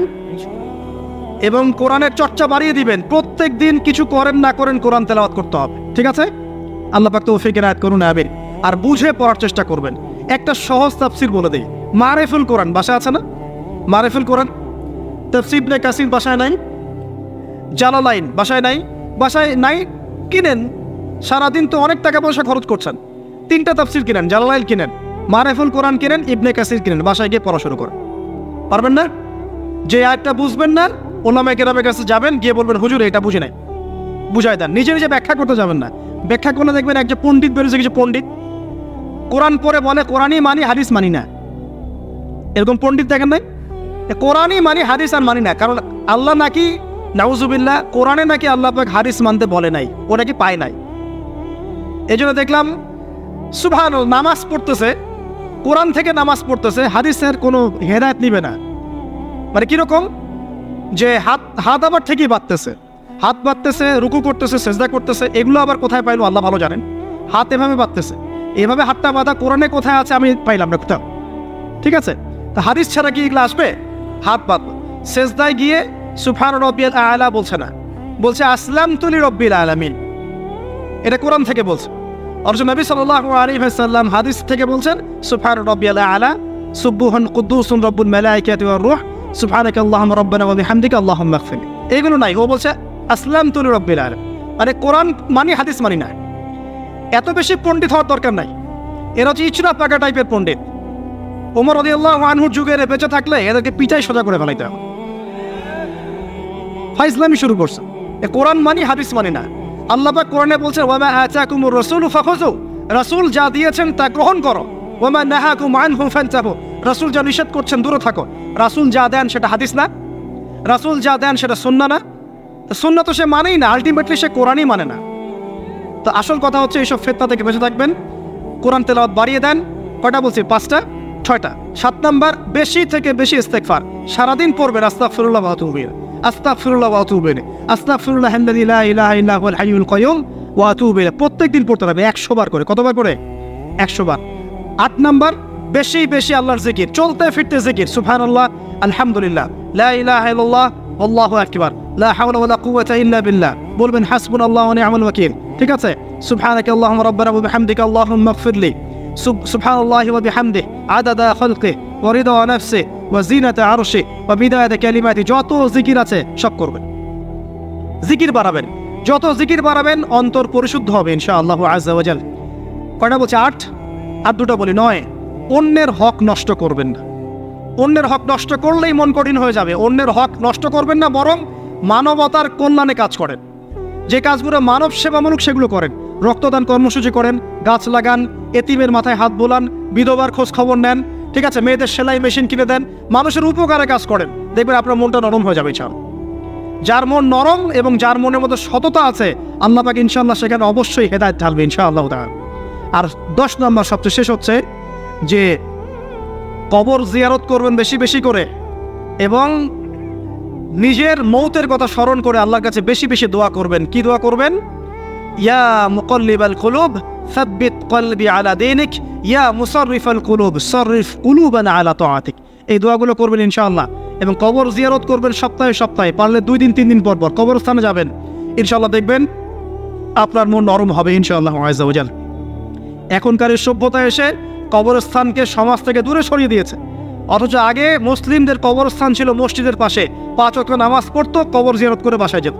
এবং কোরআনের চর্চা বাড়িয়ে দিবেন, প্রত্যেক দিন কিছু করেন না করেন কোরআন তেলাওয়াত করতে হবে, ঠিক আছে? আল্লাহ পাক তৌফিক এনায়েত করুন, আমিন। আর বুঝে পড়ার চেষ্টা করবেন। একটা সহজ তাফসীর বলে দিই, মারিফুল কোরআন বাসায় আছে না? মারিফুল কোরআন তাফসীর ইবনে কাসির বাসায় নাই, জালালাইন বাসায় নাই, বাসায় নাই কিনেন। সারাদিন তো অনেক টাকা পয়সা খরচ করছেন, 3টা তাফসীর কিনেন, জালালাইন কিনেন, মারিফুল কোরআন কিনেন, ইবনে কাসির কিনেন, বাসায় গিয়ে পড়া শুরু করেন। পারবেন না? যে আয়াতটা বুঝবেন না, ওলামায়ে কেরামের কাছে যাবেন, গিয়ে বলবেন হুজুর এটা বুঝি নাই, বুঝাই দেন। নিজে নিজে ব্যাখ্যা করতে যাবেন না। ব্যাখ্যা করলে দেখবেন একজন পণ্ডিত বেরোছে, কিছু পণ্ডিত কোরআন পড়ে বলে কোরআনই মানি, হাদিস মানি না। এরকম পণ্ডিত দেখেন নাই? কোরআনই মানি, হাদিস আর মানি না। কারণ আল্লাহ নাকি নাউজুবিল্লাহ কোরআনে নাকি আল্লাহ পাক হাদিস মানতে বলে নাই, ও নাকি পায় নাই। এই জন্য দেখলাম সুবহানাল্লাহ নামাজ পড়তেছে, কোরআন থেকে নামাজ পড়তেছে, হাদিসের কোনো হেদায়েত নিবে না। মানে কিরকম যে হাত আবার ঠিকই বাঁধতেছে, হাত বাঁধতেছে, রুকু করতেছে, সেজদা করতেছে, এগুলো আবার কোথায় পাইলো আল্লাহ ভালো জানেন। হাত এভাবে বাঁধতেছে, এভাবে হাতটা বাঁধা কোরআনে কোথায় আছে আমি পাইলাম না কোথাও, ঠিক আছে? তা হাদিস ছাড়া কি এগুলো আসবে? হাত বাঁধ, সেজদায় গিয়ে সুবহান রাব্বিয়াল আ'লা বলছে না, বলছে আসলামতু লিরাব্বিল আলামিন। এটা কোরআন থেকে বলছে। অথচ নবী সাল্লাল্লাহু আলাইহি ওয়াসাল্লাম হাদিস থেকে বলছেন সুবহান রাব্বিয়াল আ'লা, সুবহান কুদ্দুসুন রব্বুল মালাইকাতি ওয়ার রূহ, সুবহানাকা আল্লাহুম্মা রাব্বানা ওয়া বিহামদিকা আল্লাহুম্মা ইগফির। এগুলো নাই, ও বলছে আসলামতু লিরাব্বিল আলামিন। মানে কোরআন মানি, হাদিস মানি না। এত বেশি পণ্ডিত হওয়ার দরকার নাই, এরা হচ্ছে ইচরা পাকা টাইপের পণ্ডিত। ওমর রাদিয়াল্লাহু আনহুর যুগের বেঁচে থাকলে এদেরকে পিটাই সোজা করে ফেলাইতে হবে। ফাইজলামি শুরু করছে, এ কোরআন মানি, হাদিস মানি না। আল্লাহ পাক কোরআনে বলছেন ওয়ামা আতাকুমুর রাসূলু ফাখুযু, রাসূল যা দিয়েছেন তা গ্রহণ করো। ওয়ামা নাহাকুম আনহু ফান্তাহু, রাসূল যা নিষেধ করছেন দূরে থাকো। রাসূল যা দেন সেটা হাদিস না, রাসূল যা দেন সেটা সুন্নাহ না। সুন্নাহ তো সে মানেই না, আলটিমেটলি সে কোরআনই মানে না। তো আসল কথা হচ্ছে এইসব ফিতনা থেকে বেঁচে থাকবেন, কোরআন তেলাওয়াত বাড়িয়ে দেন। কয়টা বলছি? 5টা 6টা। 7 নাম্বার, বেশি থেকে বেশি ইস্তেগফার সারাদিন পড়বেন। আস্তাগফিরুল্লাহ ওয়া আতুবু ইলাইহি, আস্তাগফিরুল্লাহ ওয়া আতুবু ইলাইহি, আস্তাগফিরুল্লাহাল্লাযী লা ইলাহা ইল্লা হুয়াল হাইয়ুল কাইয়ুম ওয়া আতুবু ইলাইহি। প্রত্যেকদিন পড়তে হবে 100 বার করে। কতবার করে? 100 বার। 8 নাম্বার, বেশি বেশি আল্লাহর জিকির, চলতে ফিরতে জিকির, সুবহানাল্লাহ, আলহামদুলিল্লাহ, লা ইলাহা ইল্লাল্লাহ, আল্লাহু আকবার, লা হাওলা ওয়ালা কুওয়াতা ইল্লা বিল্লাহ। বলবেন হাসবুনাল্লাহু ওয়া নি'মাল ওয়াকিল, ঠিক আছে? সুবহানাকা আল্লাহুম্মা রাব্বানা ওয়া বিহামদিকা আল্লাহুম্মা ইগফিরলি, সুবহানাল্লাহি ওয়া বিহামদিহি আদাদা খালকিহি ওয়া রিদা নাফসিহি ওয়া জিনাতা আরশিহি ওয়া বিদায়াতা কালিমাতিহি। যত জিকির আছে সব করবেন, জিকির বাড়াবেন। যত জিকির বাড়াবেন অন্তর পরিশুদ্ধ হবে ইনশাআল্লাহু আযজা ওয়া জাল। কয়টা বলছে? 8। আর 2টা বলি। 9, অন্যের হক নষ্ট করবেন না। অন্যের হক নষ্ট করলেই মন কঠিন হয়ে যাবে। অন্যের হক নষ্ট করবেন না, বরং মানবতার কল্যাণে কাজ করেন। যে কাজগুলো মানব সেবামূলক সেগুলো করেন। রক্তদান কর্মসূচি করেন, গাছ লাগান, এতিমের মাথায় হাত বোলান, বিধবার খোঁজ খবর নেন, ঠিক আছে? মেয়েদের সেলাই মেশিন কিনে দেন, মানুষের উপকারে কাজ করেন। দেখবেন আপনার মনটা নরম হয়ে যাবে। যার মন নরম এবং যার মনের মধ্যে সততা আছে, আল্লাহ পাক ইনশাআল্লাহ সেখানে অবশ্যই হেদায়েত ঢালবে ইনশাআল্লাহ তাআলা। আর 10 নম্বর সবচেয়ে শেষ হচ্ছে যে কবর জিয়ারত করবেন বেশি বেশি করে, এবং নিজের মৌতের কথা স্মরণ করে আল্লাহর কাছে বেশি বেশি দোয়া করবেন। কি দোয়া করবেন? ইয়া মুকাল্লিবাল কুলুব সাব্বিত কলবি আলা দীনিক, ইয়া মুসাররিফাল কুলুব সাররিফ কুলুবানা আলা তাআতিক। এই দোয়াগুলো করবেন ইনশাআল্লাহ। এবং কবর জিয়ারত করবেন সপ্তাহে সপ্তাহে, পারলে 2 দিন 3 দিন পর পর কবরস্থানে যাবেন। ইনশাআল্লাহ দেখবেন আপনার মন নরম হবে ইনশাআল্লাহ আযজা ওয়া জাল। এখনকার এই সভ্যতা এসে কবরস্থানকে সমাজ থেকে দূরে সরিয়ে দিয়েছে। অথচ আগে মুসলিমদের কবরস্থান ছিল মসজিদের পাশে, 5 ওয়াক্ত নামাজ পড়তো, কবর জিয়ারত করে বাসায় যেত।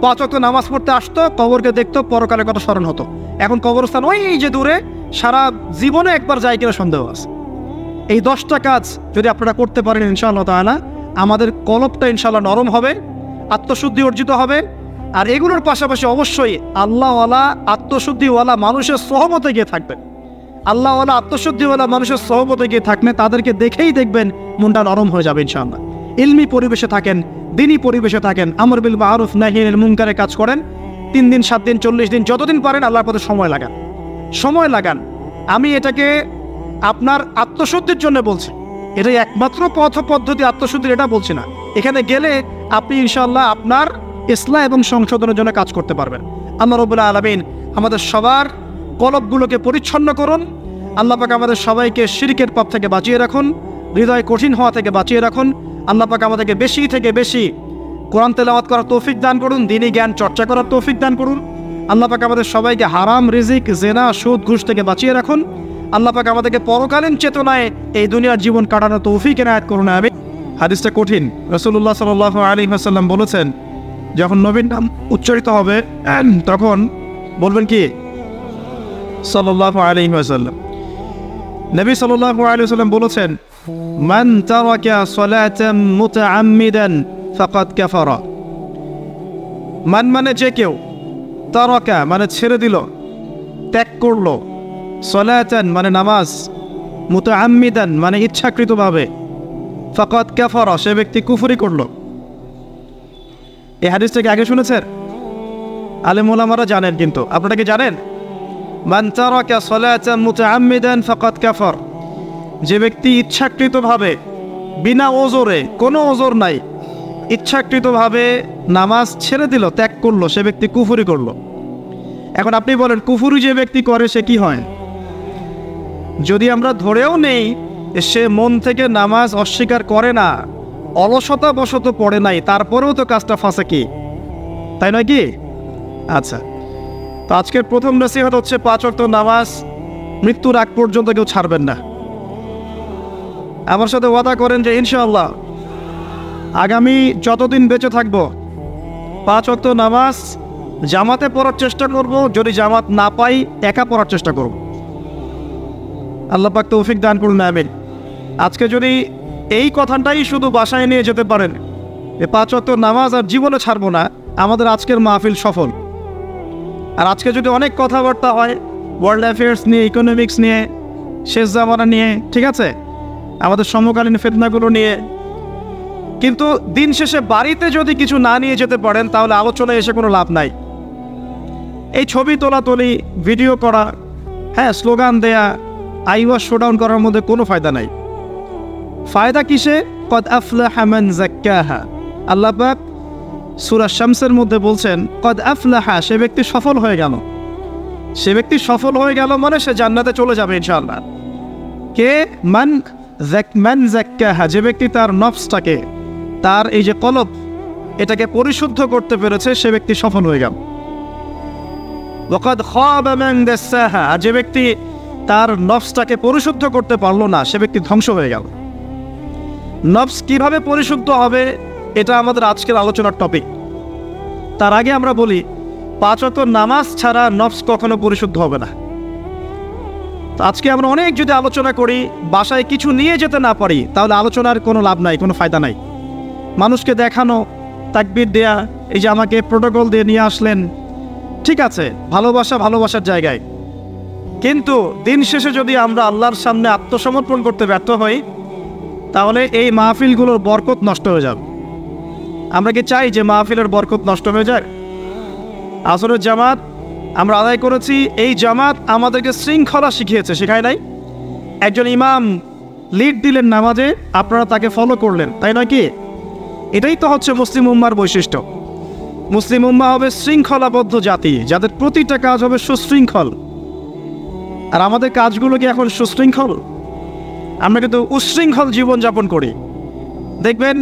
5 ওয়াক্ত নামাজ পড়তে আসতো, কবরকে দেখতো, পরকালের কথা স্মরণ হতো। এখন কবরস্থান ওই যে দূরে, সারা জীবনে একবার যায় কিনা সন্দেহ আছে। এই 10টা কাজ যদি আপনারা করতে পারেন ইনশাআল্লাহ তাআলা, আমাদের কলবটা ইনশাআল্লাহ নরম হবে, আত্মশুদ্ধি অর্জিত হবে। আর এগুলোর পাশাপাশি অবশ্যই আল্লাহওয়ালা, আত্মশুদ্ধিওয়ালা মানুষের সহমতে গিয়ে থাকবেন। আল্লাহওয়ালা, আত্মশুদ্ধিওয়ালা মানুষের সহমতে গিয়ে থাকলে তাদেরকে দেখেই দেখবেন মনটা নরম হয়ে যাবে ইনশাআল্লাহ। ইলমি পরিবেশে থাকেন, দিনী পরিবেশে থাকেন, আমর বিল মারুফ নাহি আনিল মুনকারের কাজ করেন। 3 দিন 7 দিন 40 দিন যতদিন পারেন আল্লাহর পথে সময় লাগান, সময় লাগান। আমি এটাকে আপনার আত্মশুদ্ধির জন্য বলছি, এটাই একমাত্র পদ্ধতি আত্মশুদ্ধির, এটা বলছি না। এখানে গেলে আপনি ইনশাআল্লাহ আপনার ইসলাহ এবং সংশোধনের জন্য কাজ করতে পারবেন। আল্লাহ রাব্বুল আলামিন আমাদের সবার কলবগুলোকে পরিচ্ছন্ন করুন। আল্লাহ পাক আমাদের সবাইকে শিরকের পাপ থেকে বাঁচিয়ে রাখুন, হৃদয় কঠিন হওয়া থেকে বাঁচিয়ে রাখুন। আল্লাহ পাক আমাদেরকে বেশি থেকে বেশি কোরআন তেলাওয়াত করার তৌফিক দান করুন, দ্বীনি জ্ঞান চর্চা করার তৌফিক দান করুন। আল্লাহ পাক আমাদের সবাইকে হারাম রিজিক, জেনা, সুদ, ঘুষ থেকে বাঁচিয়ে রাখুন। আল্লাহ পাক আমাদেরকে পরকালীন চেতনায় এই দুনিয়ার জীবন কাটানোর তৌফিক এনায়েত করুন। আমি হাদিসটা কঠিন। রাসূলুল্লাহ সাল্লাল্লাহু আলাইহি ওয়াসাল্লাম বলেছেন, যখন নবীর নাম উচ্চারিত হবে তখন বলবেন কি? সাল্লাল্লাহু আলাইহি ওয়াসাল্লাম। নবী সাল্লাল্লাহু আলাইহি ওয়াসাল্লাম বলেছেন, মান তারাকা সালাতান মুতাআম্মিদান ফাকাদ কাফারা। মান মানে যে কেউ, তারাকা মানে ছেড়ে দিল, ত্যাগ করলো, সালাতান মানে নামাজ, মুতাআম্মিদান মানে ইচ্ছাকৃতভাবে, ফাকাদ কাফারা সে ব্যক্তি কুফরি করলো। এই হাদিসটাকে আগে শুনেছেন? আলেম ওলামারা জানেন, কিন্তু আপনারা কি জানেন? মান তারাকা সালাতান মুতাআম্মিদান ফাকাদ কাফার, যে ব্যক্তি ইচ্ছাকৃতভাবে বিনা ওজরে, কোনো ওজর নাই, ইচ্ছাকৃতভাবে নামাজ ছেড়ে দিল, ত্যাগ করলো, সে ব্যক্তি কুফরি করলো। এখন আপনি বলেন, কুফরি যে ব্যক্তি করে সে কি হয়? যদি আমরা ধরেও নেই সে মন থেকে নামাজ অস্বীকার করে না, অলসতা বশত পড়ে নাই, তারপরেও তো কাজটা ফাঁসে, কি তাই নয় কি? আচ্ছা, তো আজকের প্রথম নসিহত হচ্ছে 5 ওয়াক্ত নামাজ মৃত্যুর আগ পর্যন্ত কেউ ছাড়বেন না। আমার সাথে ওয়াদা করেন যে ইনশাআল্লাহ আগামী যতদিন বেঁচে থাকব 5 ওয়াক্ত নামাজ জামাতে পড়ার চেষ্টা করব, যদি জামাত না পাই একা পড়ার চেষ্টা করব। আল্লাহ পাক তৌফিক দান করুন, আমিন। আজকে যদি এই কথাটাই শুধু বাসায় নিয়ে যেতে পারেন, 5 ওয়াক্ত নামাজ আর জীবনে ছাড়বো না, আমাদের আজকের মাহফিল সফল। আর আজকে যদি অনেক কথাবার্তা হয় ওয়ার্ল্ড অ্যাফেয়ার্স নিয়ে, ইকোনমিক্স নিয়ে, শেষ জামানা নিয়ে, ঠিক আছে, আমাদের সমকালীন ফিতনাগুলো নিয়ে, কিন্তু দিন শেষে বাড়িতে যদি কিছু না নিয়ে যেতে পারেন তাহলে আলোচনায় এসে কোনো লাভ নাই। এই ছবি তোলাতুলি, ভিডিও করা, হ্যাঁ, স্লোগান দেয়া, আইওয়াস শোডাউন করার মধ্যে কোনো ফায়দা নাই। ফায়দা কিসে? কদ আফলাহা মান যাক্কাহা। আল্লাহ পাক সূরা শামসের মধ্যে বলছেন, কদ আফলাহা, সে ব্যক্তি সফল হয়ে গেল। সে ব্যক্তি সফল হয়ে গেল মানে সে জান্নাতে চলে যাবে ইনশাআল্লাহ। কে? মান যাক্কাহা, যে ব্যক্তি তার নফসটাকে, তার এই যে কলব, এটাকে পরিশুদ্ধ করতে পেরেছে, সে ব্যক্তি সফল হয়ে গেল। ওয়াকাদ খাবা মান দাসাহা, যে ব্যক্তি তার নফসটাকে পরিশুদ্ধ করতে পারলো না, সে ব্যক্তি ধ্বংস হয়ে গেল। নফস কিভাবে পরিশুদ্ধ হবে, এটা আমাদের আজকের আলোচনার টপিক। তার আগে আমরা বলি, 5 ওয়াক্ত নামাজ ছাড়া নফস কখনো পরিশুদ্ধ হবে না। তো আজকে আমরা অনেক যদি আলোচনা করি, বাসায় কিছু নিয়ে যেতে না পারি, তাহলে আলোচনার কোনো লাভ নাই, কোনো ফায়দা নাই। মানুষকে দেখানো, তাকবীর দেয়া, এই যে আমাকে প্রোটোকল দিয়ে নিয়ে আসলেন, ঠিক আছে, ভালোবাসা ভালোবাসার জায়গায়, কিন্তু দিন শেষে যদি আমরা আল্লাহর সামনে আত্মসমর্পণ করতে ব্যর্থ হই, তাহলে এই মাহফিলগুলোর বরকত নষ্ট হয়ে যাবে। আমরা কি চাই যে মাহফিলের বরকত নষ্ট হয়ে যায়? আসরের জামাত আমরা আদায় করেছি, এই জামাত আমাদেরকে শৃঙ্খলা শিখিয়েছে, শেখায় নাই? একজন ইমাম লিড দিলেন নামাজে, আপনারা তাকে ফলো করলেন, তাই নয় কি? এটাই তো হচ্ছে মুসলিম উম্মার বৈশিষ্ট্য। মুসলিম উম্মা হবে শৃঙ্খলাবদ্ধ জাতি, যাদের প্রতিটা কাজ হবে সুশৃঙ্খল। আর আমাদের কাজগুলো কি এখন সুশৃঙ্খল? আমরা কিন্তু উশৃঙ্খল জীবনযাপন করি। দেখবেন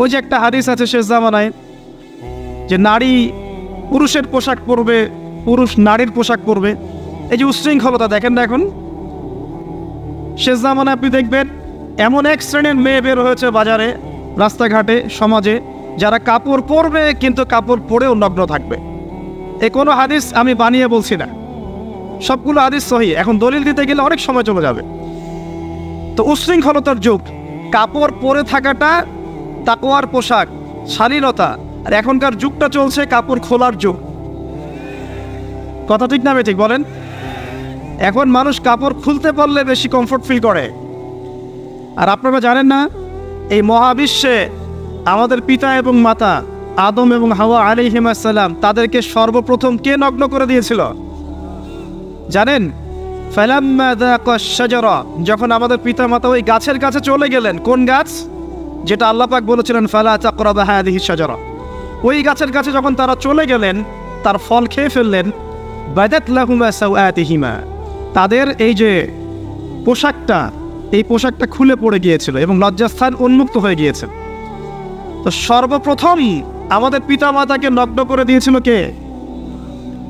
ওই যে একটা হাদিস আছে শেষ জামানায়, যে নারী পুরুষের পোশাক পরবে, পুরুষ নারীর পোশাক পরবে। এই যে উশৃঙ্খলতা, দেখেন না এখন শেষ জামানায় আপনি দেখবেন এমন এক শ্রেণীর মেয়ে বের হয়েছে বাজারে, রাস্তাঘাটে, সমাজে, যারা কাপড় পরবে কিন্তু কাপড় পরেও নগ্ন থাকবে। এ কোনো হাদিস আমি বানিয়ে বলছি না, সবগুলো হাদিস সহিহ। এখন দলিল দিতে গেলে অনেক সময় চলে যাবে। তো উশৃঙ্খলতার যুগ, কাপড় পরে থাকাটা তাকওয়ার পোশাক, শালীনতা। আর এখনকার যুগটা চলছে কাপড় খোলার যুগ। কথা ঠিক না ঠিক বলেন? এখন মানুষ কাপড় খুলতে পারলে বেশি কমফোর্ট ফিল করে। আর আপনারা জানেন না, এই মহাবিশ্বে আমাদের পিতা এবং মাতা আদম এবং হাওয়া আলাইহিস সালাম, তাদেরকে সর্বপ্রথম কে নগ্ন করে দিয়েছিল জানেন? ফালাম্মা যাকাশ শাজারা, যখন আমাদের পিতা মাতা ওই গাছের কাছে চলে গেলেন। কোন গাছ? যেটা আল্লাহ পাক বলেছিলেন ফালা তাকরাবা হাযিহিশ শাজারা, ওই গাছের কাছে যখন তারা চলে গেলেন, তার ফল খেয়ে ফেললেন, বাদাত লাহুমা সাওআতিহিমা, তাদের এই যে পোশাকটা, এই পোশাকটা খুলে পড়ে গিয়েছিল এবং লজ্জাস্থান উন্মুক্ত হয়ে গিয়েছে। তো সর্বপ্রথম আমাদের পিতামাতাকে নগ্ন করে দিয়েছিল কে?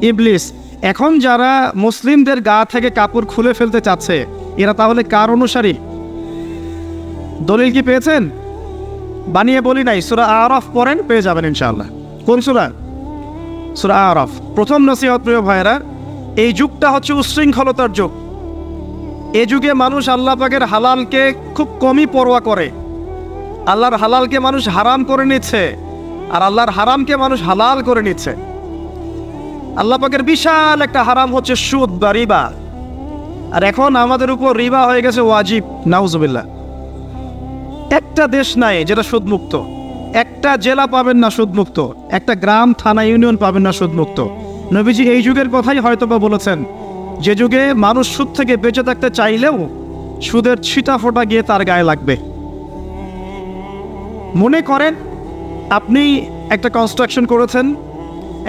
ইবলিস। এখন যারা মুসলিমদের গা থেকে কাপড় খুলে ফেলতে চাচ্ছে, এরা তাহলে কার অনুসারী? দলিল কি পেয়েছেন? বানিয়ে বলি নাই, সূরা আরাফ পড়েন, পেয়ে যাবেন ইনশাআল্লাহ। কোন সূরা? সূরা আরাফ। প্রথম নসিহত প্রিয় ভাইরা, এই যুগটা হচ্ছে উশৃঙ্খলতার যুগ। এই যুগে মানুষ আল্লাহ পাকের হালালকে খুব কমই পরোয়া করে। আল্লাহর হালালকে মানুষ হারাম করে নিচ্ছে, আর আল্লাহর হারামকে মানুষ হালাল করে নিচ্ছে। আল্লাহ পাকের বিশাল একটা হারাম হচ্ছে সুদ বা রিবা, আর এখন আমাদের উপর রিবা হয়ে গেছে ওয়াজিব। নাউজুবিল্লাহ। একটা দেশ নাই যেটা সুদমুক্ত, একটা জেলা পাবেন না সুদমুক্ত, একটা গ্রাম, থানা, ইউনিয়ন পাবেন না সুদমুক্ত। নবীজি এই যুগের কথাই হয়তোবা বলেছেন, যে যুগে মানুষ সুদ থেকে বেঁচে থাকতে চাইলেও সুদের ছিটা ফোঁটা গিয়ে তার গায়ে লাগবে। মনে করেন আপনি একটা কনস্ট্রাকশন করেছেন,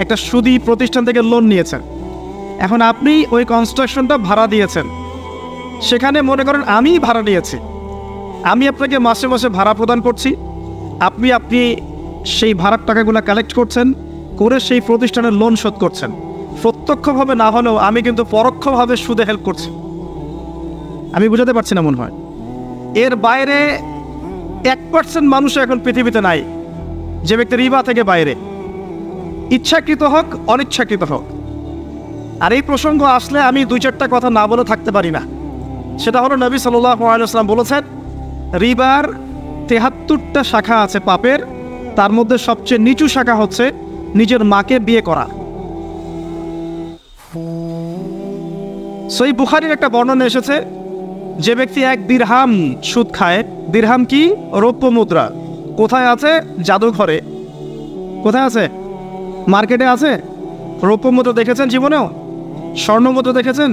একটা সুদী প্রতিষ্ঠান থেকে লোন নিয়েছেন, এখন আপনি ওই কনস্ট্রাকশনটা ভাড়া দিয়েছেন। সেখানে মনে করেন আমি ভাড়া নিয়েছি, আমি আপনাকে মাসে মাসে ভাড়া প্রদান করছি, আপনি সেই ভাড়ার টাকাগুলো কালেক্ট করছেন, করে সেই প্রতিষ্ঠানের লোন শোধ করছেন। প্রত্যক্ষভাবে না হলেও আমি কিন্তু পরোক্ষভাবে সুদে হেল্প করছি। আমি বুঝাতে পারছি না মনে হয়। এর বাইরে 1% মানুষ এখন পৃথিবীতে নাই যে ব্যক্তি রিবা থেকে বাইরে, ইচ্ছাকৃত হোক অনিচ্ছাকৃত হোক। আর এই প্রসঙ্গ আসলে আমি 2-4টা কথা না বলে থাকতে পারি না। সেটা হলো, নবী সাল্লাল্লাহু আলাইহি ওয়াসাল্লাম বলেছেন, রিবার 73টা শাখা আছে পাপের, তার মধ্যে সবচেয়ে নিচু শাখা হচ্ছে নিজের মাকে বিয়ে করা। সহিহ বুখারীর একটা বর্ণনা এসেছে, যে ব্যক্তি 1 দিরহাম সুদ খায়, দিরহাম কি? রৌপ্য মুদ্রা। কোথায় আছে? জাদুঘরে। কোথায় আছে? মার্কেটে আছে। রৌপ্য মুদ্রা দেখেছেন জীবনেও? স্বর্ণ মুদ্রা দেখেছেন?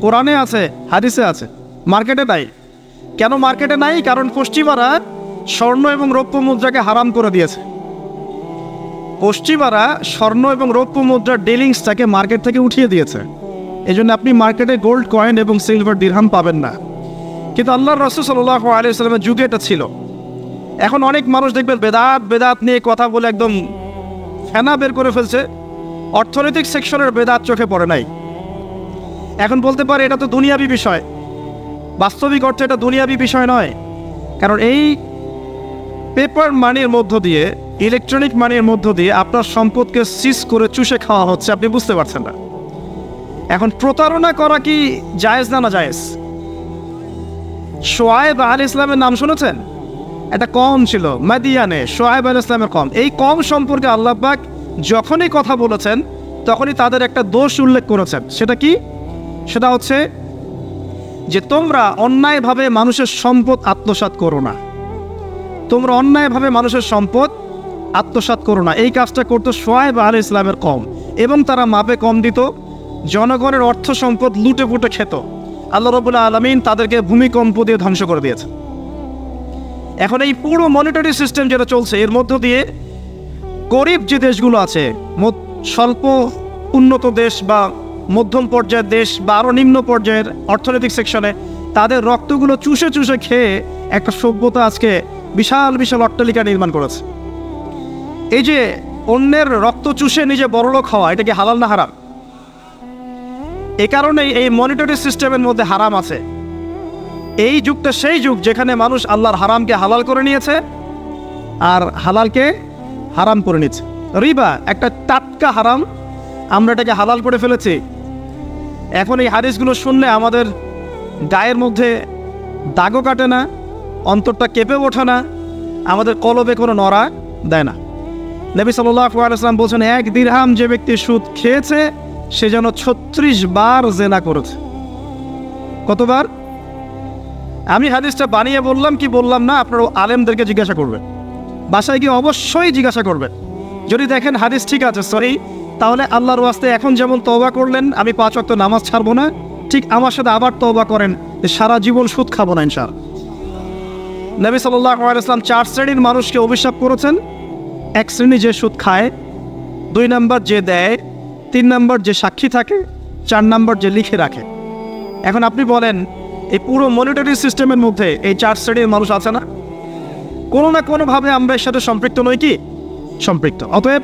কোরআনে আছে, হাদিসে আছে, মার্কেটে নাই। কেন মার্কেটে নাই? কারণ পশ্চিমারা স্বর্ণ এবং রৌপ্য মুদ্রাকে হারাম করে দিয়েছে। পশ্চিমারা স্বর্ণ এবং রৌপ্য মুদ্রার ডিলিংসটাকে মার্কেট থেকে উঠিয়ে দিয়েছে। এই জন্য আপনি মার্কেটে গোল্ড কয়েন এবং সিলভার দিরহাম পাবেন না। কিন্তু আল্লাহর রাসূল সাল্লাল্লাহু আলাইহি ওয়াসাল্লামের যুগে এটা ছিল। এখন অনেক মানুষ দেখবেন বেদাত নিয়ে কথা বলে একদম ফেনা বের করে ফেলছে। অর্থনৈতিক সেকশনের বেদাত চোখে পড়ে নাই। এখন বলতে পারে এটা তো দুনিয়াবি বিষয়। বাস্তবিক অর্থে এটা দুনিয়াবি বিষয় নয়। কারণ এই পেপার মানির মধ্য দিয়ে, ইলেকট্রনিক মানির মধ্য দিয়ে আপনার সম্পদকে সিজ করে চুষে খাওয়া হচ্ছে, আপনি বুঝতে পারছেন না। এখন প্রতারণা করা কি জায়েজ না জায়েজ? শোয়েব আলাইহিস ইসলামের নাম শুনেছেন? একটা কম ছিল মাদিয়ানে, শোয়েব আলাইহিস ইসলামের কম। এই কম সম্পর্কে আল্লাহ পাক যখনই কথা বলেছেন তখনই তাদের একটা দোষ উল্লেখ করেছেন। সেটা কি? সেটা হচ্ছে যে তোমরা অন্যায়ভাবে মানুষের সম্পদ আত্মসাৎ করো না। তোমরা অন্যায়ভাবে মানুষের সম্পদ আত্মসাৎ করো না। এই কাজটা করতো শোয়েব আলাইহিস ইসলামের কম, এবং তারা মাপে কম দিত, জনগণের অর্থ সম্পদ লুটে পুটে খেত। আল্লাহ রাব্বুল আলামিন তাদেরকে ভূমিকম্প দিয়ে ধ্বংস করে দিয়েছে। এখন এই পুরো মনিটারি সিস্টেম যেটা চলছে, এর মধ্য দিয়ে গরিব যে দেশগুলো আছে, স্বল্প উন্নত দেশ বা মধ্যম পর্যায়ের দেশ বা আরও নিম্ন পর্যায়ের অর্থনৈতিক সেকশনে, তাদের রক্তগুলো চুষে চুষে খেয়ে একটা সভ্যতা আজকে বিশাল বিশাল অট্টালিকা নির্মাণ করেছে। এই যে অন্যের রক্ত চুষে নিজে বড়লোক হওয়া, এটা কি হালাল না হারাম? এ কারণেই এই মনিটারি সিস্টেমের মধ্যে হারাম আছে। এই যুগটা সেই যুগ যেখানে মানুষ আল্লাহর হারামকে হালাল করে নিয়েছে আর হালালকে হারাম করে নিচ্ছে। রিবা একটা টাটকা হারাম, আমরা এটাকে হালাল করে ফেলেছি। এখন এই হাদিসগুলো শুনলে আমাদের গায়ের মধ্যে দাগও কাটে না, অন্তরটা কেঁপে ওঠে না, আমাদের কলবে কোনো নড়া দেয় না। নবী সাল্লাল্লাহু আলাইহি ওয়াসাল্লাম বলছেন, 1 দিরহাম যে ব্যক্তি সুদ খেয়েছে সে যেন 36 বার জেনা করেছে। কতবার? আমি হাদিসটা বানিয়ে বললাম কি বললাম না, আপনারা আলেমদেরকে জিজ্ঞাসা করবেন, বাসায় গিয়ে অবশ্যই জিজ্ঞাসা করবেন। যদি দেখেন হাদিস ঠিক আছে, সরি, তাহলে আল্লাহর ওয়াস্তে এখন যেমন তওবা করলেন আমি 5 ওয়াক্ত নামাজ ছাড়বো না, ঠিক আমার সাথে আবার তওবা করেন যে সারা জীবন সুদ খাবো না ইনশাআল্লাহ। নবী সাল্লাল্লাহু আলাইহি ওয়াসাল্লাম 4 শ্রেণীর মানুষকে অভিশাপ করেছেন। এক শ্রেণী যে সুদ খায়, 2 নাম্বার যে দেয়, 3 নাম্বার যে সাক্ষী থাকে, 4 নাম্বার যে লিখে রাখে। এখন আপনি বলেন এই পুরো মনিটরি সিস্টেমের মধ্যে এই 4 শ্রেণীর মানুষ আছে না? কোনো না কোনোভাবে আমরা এর সাথে সম্পৃক্ত নই কি? সম্পৃক্ত। অতএব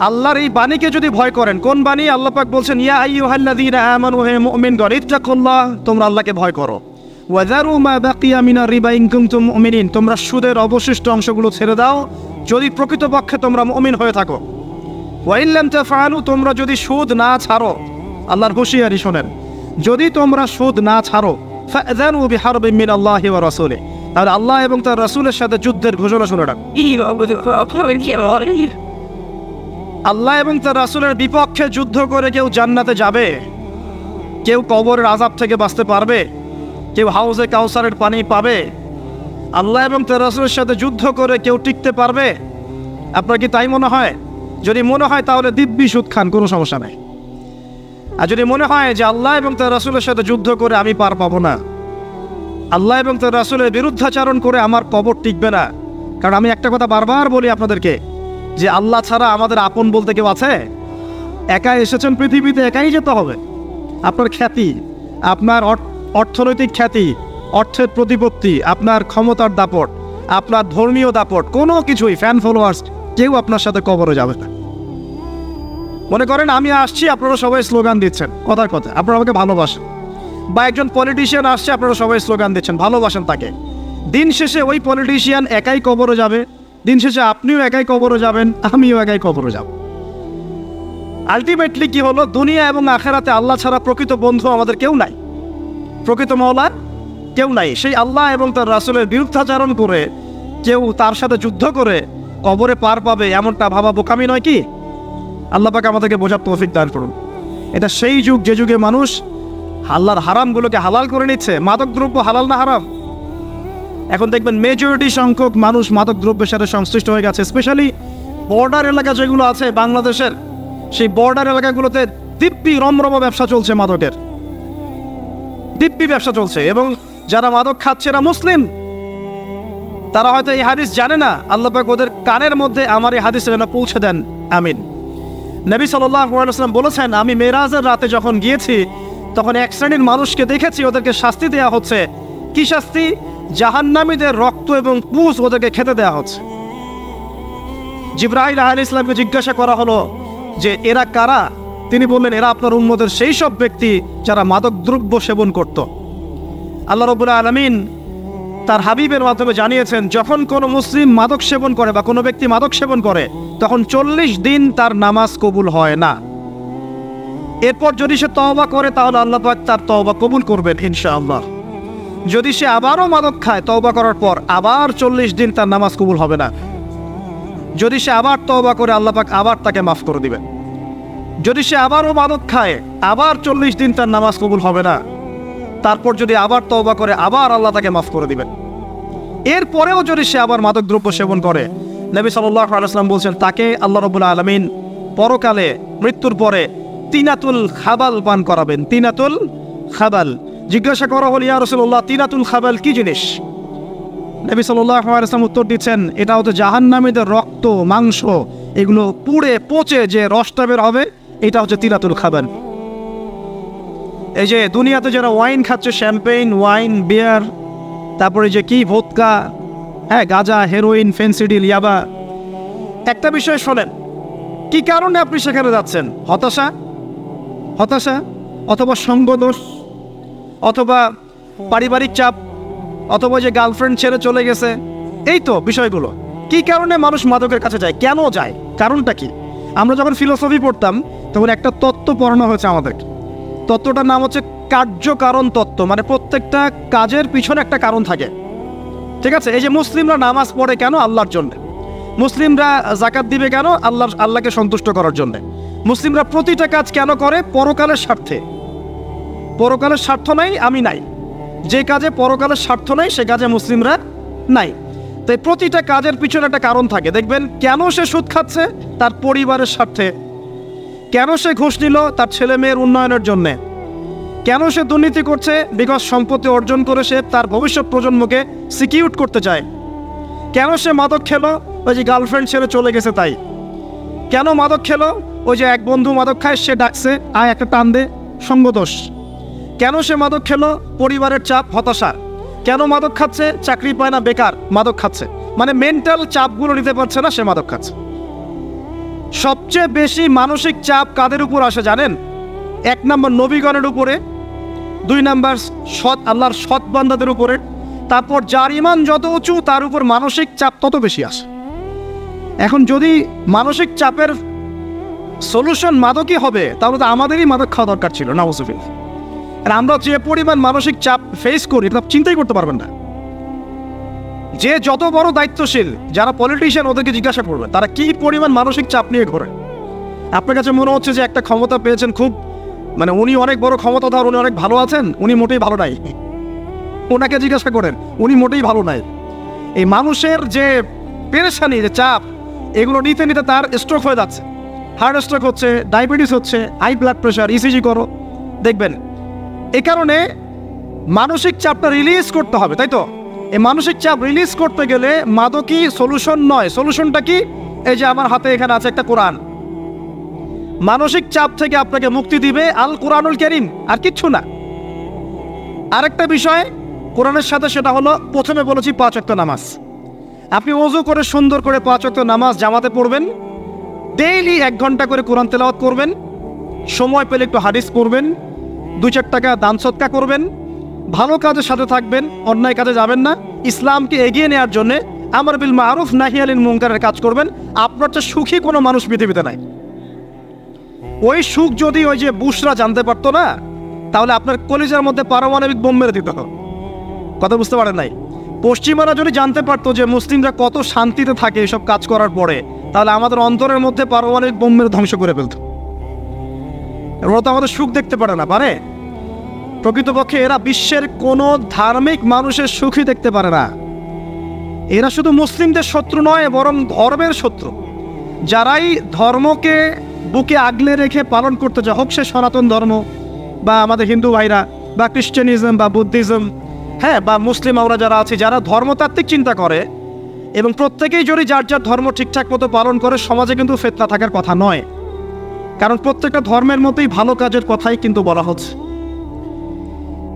আল্লাহর এই বাণীকে যদি ভয় করেন, কোন বাণী? আল্লাহ পাক বলছেন ইয়া আইয়ুহাল্লাযীনা আমানু হে মুমিনগণ ইত্তাকুল্লাহ, তোমরা আল্লাহকে ভয় করো। ওয়াযারু মা বাকিয়া মিনার রিবা ইন কুনতুম মুমিনিন, তোমরা সুদের অবশিষ্ট অংশগুলো ছেড়ে দাও যদি প্রকৃতপক্ষে তোমরা মুমিন হয়ে থাকো। ওয়া ইন লাম তাফআলু, তোমরা যদি সুদ না ছাড়ো, আল্লাহর হুঁশিয়ারি শোনেন, যদি তোমরা সুদ না ছাড়ো, ফাযানু বিহারবিন মিনাল্লাহি ওয়া রাসূলিহি, তাহলে আল্লাহ এবং তার রাসূলের সাথে যুদ্ধের ঘোষণা শুনে রাখো। আল্লাহ এবং তার রাসূলের বিপক্ষে যুদ্ধ করে কেউ জান্নাতে যাবে? কেউ কবরের আযাব থেকে বাঁচতে পারবে? কেউ হাউজে কাউসারের পানি পাবে? আল্লাহ এবং তার রাসূলের সাথে যুদ্ধ করে কেউ টিকতে পারবে? আপনার কি তাই মনে হয়? যদি মনে হয় তাহলে দিব্যি সুদ খান, কোনো সমস্যা নেই। আর যদি মনে হয় যে আল্লাহ এবং তার রাসূলের সাথে যুদ্ধ করে আমি পার পাবো না, আল্লাহ এবং তার রাসূলের বিরুদ্ধাচরণ করে আমার কবর টিকবে না, কারণ আমি একটা কথা বারবার বলি আপনাদেরকে যে আল্লাহ ছাড়া আমাদের আপন বলতে কেউ আছে? একাই এসেছেন পৃথিবীতে, একাই যেতে হবে। আপনার খ্যাতি, আপনার অর্থনৈতিক খ্যাতি, অর্থের প্রতিপত্তি, আপনার ক্ষমতার দাপট, আপনার ধর্মীয় দাপট, কোনো কিছুই, ফ্যান ফলোয়ার্স, কেউ আপনার সাথে কবরে যাবে না। মনে করেন আমি আসছি, আপনারা সবাই স্লোগান দিচ্ছেন, কথার কথা আপনারা আমাকে ভালোবাসেন, বা একজন পলিটিশিয়ান আসছে, আপনারা সবাই স্লোগান দিচ্ছেন, ভালোবাসেন তাকে। দিন শেষে ওই পলিটিশিয়ান একাই কবরে যাবে, দিন শেষে আপনিও একাই কবরে যাবেন, আমিও একাই কবরে যাব। আলটিমেটলি কি হলো? দুনিয়া এবং আখেরাতে আল্লাহ ছাড়া প্রকৃত বন্ধু আমাদের কেউ নাই, প্রকৃত মওলা কেউ নাই। সেই আল্লাহ এবং তার রাসূলের বিরুদ্ধাচরণ করে কেউ তার সাথে যুদ্ধ করে কবরে পার পাবে, এমনটা ভাবা বোকামি নয় কি? আল্লাহ পাক আমাদেরকে বোঝার তৌফিক দান করুন। এটা সেই যুগ যে যুগে মানুষ আল্লাহর হারামগুলোকে হালাল করে নিচ্ছে। মাদক দ্রব্য হালাল না হারাম? এখন দেখবেন মেজরিটি সংখ্যক মানুষ মাদক দ্রব্যের সাথে সংশ্লিষ্ট হয়ে গেছে। স্পেশালি বর্ডার এলাকা যেগুলো আছে বাংলাদেশের, সেই বর্ডার এলাকাগুলোতে দিব্যি রমরম ব্যবসা চলছে, মাদকের দিব্যি ব্যবসা চলছে। এবং যারা মাদক খাচ্ছে এরা মুসলিম, তারা হয়তো এই হাদিস জানে না, আল্লাহ পাক ওদের কানের মধ্যে আমার এই হাদিস যেন পৌঁছে দেন, আমিন। নবী সাল্লাল্লাহু আলাইহি ওয়াসাল্লাম বলেছেন, আমি মেরাজের রাতে যখন গিয়েছি তখন এক শ্রেণীর মানুষকে দেখেছি, ওদেরকে শাস্তি দেওয়া হচ্ছে। কি শাস্তি? জাহান্নামীদের রক্ত এবং পুঁজ ওদেরকে খেতে দেওয়া হচ্ছে। জিবরাইল আলাইহিস সালামকে জিজ্ঞাসা করা হলো যে এরা কারা? তিনি বললেন, এরা আপনার উম্মতের সেই সব ব্যক্তি যারা মাদক দ্রব্য সেবন করত। আল্লাহ রাব্বুল আলামিন তার হাবিবের মাধ্যমে জানিয়েছেন, যখন কোনো মুসলিম মাদক সেবন করে বা কোনো ব্যক্তি মাদক সেবন করে, তখন 40 দিন তার নামাজ কবুল হয় না। এরপর যদি সে তওবা করে তাহলে আল্লাহ পাক তার তওবা কবুল করবেন ইনশাআল্লাহ। যদি সে আবারও মাদক খায় তওবা করার পর, আবার 40 দিন তার নামাজ কবুল হবে না। যদি সে আবার তওবা করে, আল্লাহ পাক আবার তাকে মাফ করে দিবেন। যদি সে আবারও মাদক খায়, আবার 40 দিন তার নামাজ কবুল হবে না। তারপর যদি আবার তওবা করে, আবার আল্লাহ তাকে মাফ করে দিবেন। এরপরেও যদি সে আবার মাদক দ্রব্য সেবন করে, নবী সাল্লাল্লাহু আলাইহি ওয়াসাল্লাম বলছেন, তাকে আল্লাহ রাব্বুল আলামিন পরকালে মৃত্যুর পরে তিনাতুল খাবাল পান করাবেন। তিনাতুল খাবাল। জিজ্ঞাসা করা হল, ইয়া রাসূলুল্লাহ, তিনাতুল খাবাল কি জিনিস? নবী সাল্লাল্লাহু আলাইহি ওয়াসাল্লাম উত্তর দিচ্ছেন, এটা হচ্ছে জাহান্নামীদের রক্ত, মাংস, এগুলো পুড়ে পচে যে রসটা বের হবে, এটা হচ্ছে তিনাতুল খাবাল। এই যে দুনিয়াতে যারা ওয়াইন খাচ্ছে, শ্যাম্পেইন, ওয়াইন, বিয়ার, তারপরে যে কি ভোদকা, হ্যাঁ, গাঁজা, হেরোইন, ফেন্সিডিল, ইয়াবা, একটা বিষয় শোনেন, কি কারণে আপনি সেখানে যাচ্ছেন? হতাশা, অথবা সঙ্গদোষ, অথবা পারিবারিক চাপ, অথবা যে গার্লফ্রেন্ড ছেড়ে চলে গেছে, এই তো বিষয়গুলো। কি কারণে মানুষ মাদকের কাছে যায়? কেন যায়? কারণটা কি? আমরা যখন ফিলোসফি পড়তাম তখন একটা তত্ত্ব পড়ানো হয়েছে আমাদেরকে। তত্ত্বটার নাম হচ্ছে কার্যকারণ তত্ত্ব। মানে প্রত্যেকটা কাজের পিছনে একটা কারণ থাকে, ঠিক আছে? এই যে মুসলিমরা নামাজ পড়ে কেন? আল্লাহর জন্য। মুসলিমরা যাকাত দিবে কেন? আল্লাহকে সন্তুষ্ট করার জন্য। মুসলিমরা প্রতিটা কাজ কেন করে? পরকালের স্বার্থে। পরকালের স্বার্থ নাই, আমি নাই। যে কাজে পরকালের স্বার্থ নাই সে কাজে মুসলিমরা নাই। তাই প্রতিটা কাজের পিছনে একটা কারণ থাকে। দেখবেন কেন সে সুদ খাচ্ছে? তার পরিবারের স্বার্থে। কেন সে ঘুষ নিল? তার ছেলে মেয়ের উন্নয়নের জন্যে। কেন সে দুর্নীতি করছে? বিকজ সম্পত্তি অর্জন করে সে তার ভবিষ্যৎ প্রজন্মকে সিকিউর করতে চায়। কেন সে মাদক খেলো? ওই যে গার্লফ্রেন্ড ছেড়ে চলে গেছে তাই। কেন মাদক খেলো? ওই যে এক বন্ধু মাদক খায়, সে ডাকছে আয় একটা টান দে, সঙ্গদোষ। কেন সে মাদক খেলো? পরিবারের চাপ, হতাশা। কেন মাদক খাচ্ছে? চাকরি পায় না, বেকার, মাদক খাচ্ছে। মানে মেন্টাল চাপগুলো নিতে পারছে না, সে মাদক খাচ্ছে। সবচেয়ে বেশি মানসিক চাপ কাদের উপর আসে জানেন? 1 নম্বর নবীগণের উপরে, 2 নম্বর আল্লাহর সৎ বান্দাদের উপরে, তারপর যার ঈমান যত উঁচু তার উপর মানসিক চাপ তত বেশি আসে। এখন যদি মানসিক চাপের সলিউশন মাদকই হবে, তাহলে তো আমাদেরই মাদক খাওয়া দরকার ছিল, নাউজুবিল্লাহ। আর আমরা যে পরিমাণ মানসিক চাপ ফেস করি এটা চিন্তাই করতে পারবেন না। যে যত বড় দায়িত্বশীল, যারা পলিটিশিয়ান, ওদেরকে জিজ্ঞাসা করবেন তারা কি পরিমাণ মানসিক চাপ নিয়ে ঘোরে। আপনার কাছে মনে হচ্ছে যে একটা ক্ষমতা পেয়েছেন, খুব মানে উনি অনেক বড় ক্ষমতাধর, উনি অনেক ভালো আছেন, উনি মোটেই ভালো নাই। ওনাকে জিজ্ঞাসা করেন, উনি মোটেই ভালো নাই। এই মানুষের যে পেরেশানি, যে চাপ, এগুলো নিতে নিতে তার স্ট্রোক হয়ে যাচ্ছে, হার্ট স্ট্রোক হচ্ছে, ডায়াবেটিস হচ্ছে, হাই ব্লাড প্রেশার, ইসিজি করো, দেখবেন। এই কারণে মানসিক চাপটা রিলিজ করতে হবে, তাই তো? এই মানসিক চাপ রিলিজ করতে গেলে মাদকই সলিউশন নয়। সলিউশনটা কি? এই যে আমার হাতে এখানে আছে একটা কোরআন। মানসিক চাপ থেকে আপনাকে মুক্তি দিবে আল কোরআনুল কারীম, আর কিচ্ছু না। আরেকটা বিষয় কোরআনের সাথে, সেটা হলো প্রথমে বলেছি 5 ওয়াক্ত নামাজ। আপনি ওযু করে সুন্দর করে 5 ওয়াক্ত নামাজ জামাতে পড়বেন, ডেইলি 1 ঘন্টা করে কোরআন তেলাওয়াত করবেন, সময় পেলে একটু হাদিস পড়বেন, 2-4 টাকা দান সদকা করবেন, ভালো কাজের সাথে থাকবেন, অন্যায় কাজে যাবেন না, ইসলামকে এগিয়ে নেওয়ার জন্য আমর বিল মারুফ নাহি আনিল মুনকারের কাজ করবেন। আপনার চেয়ে সুখী কোনো মানুষ পৃথিবীতে নাই। ওই সুখ যদি ওই যে বুশরা জানতে পারতো না, তাহলে আপনার কলিজার মধ্যে পারমাণবিক বোম মেরে দিত। কথা বুঝতে পারেন নাই? পশ্চিমারা যদি জানতে পারতো যে মুসলিমরা কত শান্তিতে থাকে এসব কাজ করার পরে, তাহলে আমাদের অন্তরের মধ্যে পারমাণবিক বোম মেরে ধ্বংস করে ফেলত। ওরা তো আমাদের সুখ দেখতে পারে না, পারে? প্রকৃতপক্ষে এরা বিশ্বের কোনো ধার্মিক মানুষের সুখই দেখতে পারে না। এরা শুধু মুসলিমদের শত্রু নয়, বরং ধর্মের শত্রু। যারাই ধর্মকে বুকে আগলে রেখে পালন করতে চায়, হোক সে সনাতন ধর্ম বা আমাদের হিন্দু ভাইরা বা খ্রিস্টানিজম বা বুদ্ধিজম, হ্যাঁ, বা মুসলিম আমরা যারা আছি, যারা ধর্মতাত্ত্বিক চিন্তা করে এবং প্রত্যেকেই যদি যার যার ধর্ম ঠিকঠাক মতো পালন করে, সমাজে কিন্তু ফিতনা থাকার কথা নয়। কারণ প্রত্যেকটা ধর্মের মধ্যেই ভালো কাজের কথাই কিন্তু বলা হচ্ছে।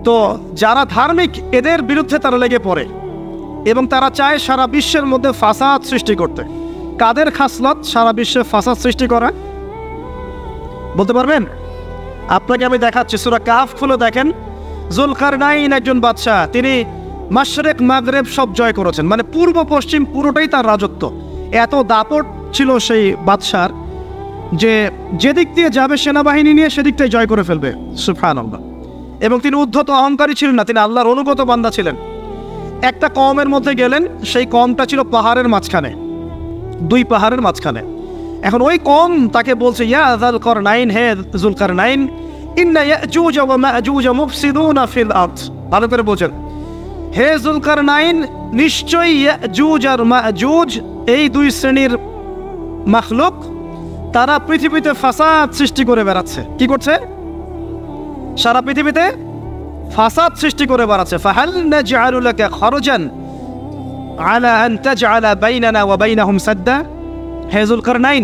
তো যারা ধার্মিক, এদের বিরুদ্ধে তারা লেগে পড়ে এবং তারা চায় সারা বিশ্বের মধ্যে ফাসাদ সৃষ্টি করতে। কাদের খাসলত সারা বিশ্বে ফাসাদ সৃষ্টি করা? বলতে পারবেন? আপনাকে আমি দেখাচ্ছি, সূরা কাহফ খুলে দেখেন। যুলকারনাইন একজন বাদশাহ, তিনি মাশরিক মাগরিব সব জয় করেছেন, মানে পূর্ব পশ্চিম পুরোটাই তার রাজত্ব। এত দাপট ছিল সেই বাদশার যে যেদিক দিয়ে যাবে সেনাবাহিনী নিয়ে সেদিকটাই জয় করে ফেলবে। সুবহানাল্লাহ। এবং তিনি উদ্ধত অহংকারী ছিলেন না, তিনি আল্লাহর অনুগত বান্দা ছিলেন। একটা কওমের মধ্যে গেলেন, সেই কওমটা ছিল পাহাড়ের মাঝখানে, 2 পাহাড়ের মাঝখানে। এখন ওই কওম তাকে বলছে, ইয়া যুলকারনাইন, হে যুলকারনাইন, ইন্না ইয়াজুজ ওয়া মাজুজ মুফসিদুনা ফিল আরদ। ভালো করে বোঝেন, হে যুলকারনাইন, নিশ্চয়ই ইয়াজুজ আর মাজুজ এই 2 শ্রেণীর মাখলুক, তারা পৃথিবীতে ফাসাদ সৃষ্টি করে বেড়াচ্ছে। কি করছে? সারা পৃথিবীতে ফাসাদ সৃষ্টি করে বেড়াচ্ছে। ফাহাল নাজআলু লাকা খরজান আলা আন তাজআলা বাইনানা ওয়া বাইনাহুম সাদ্দা। হে যুলকারনাইন,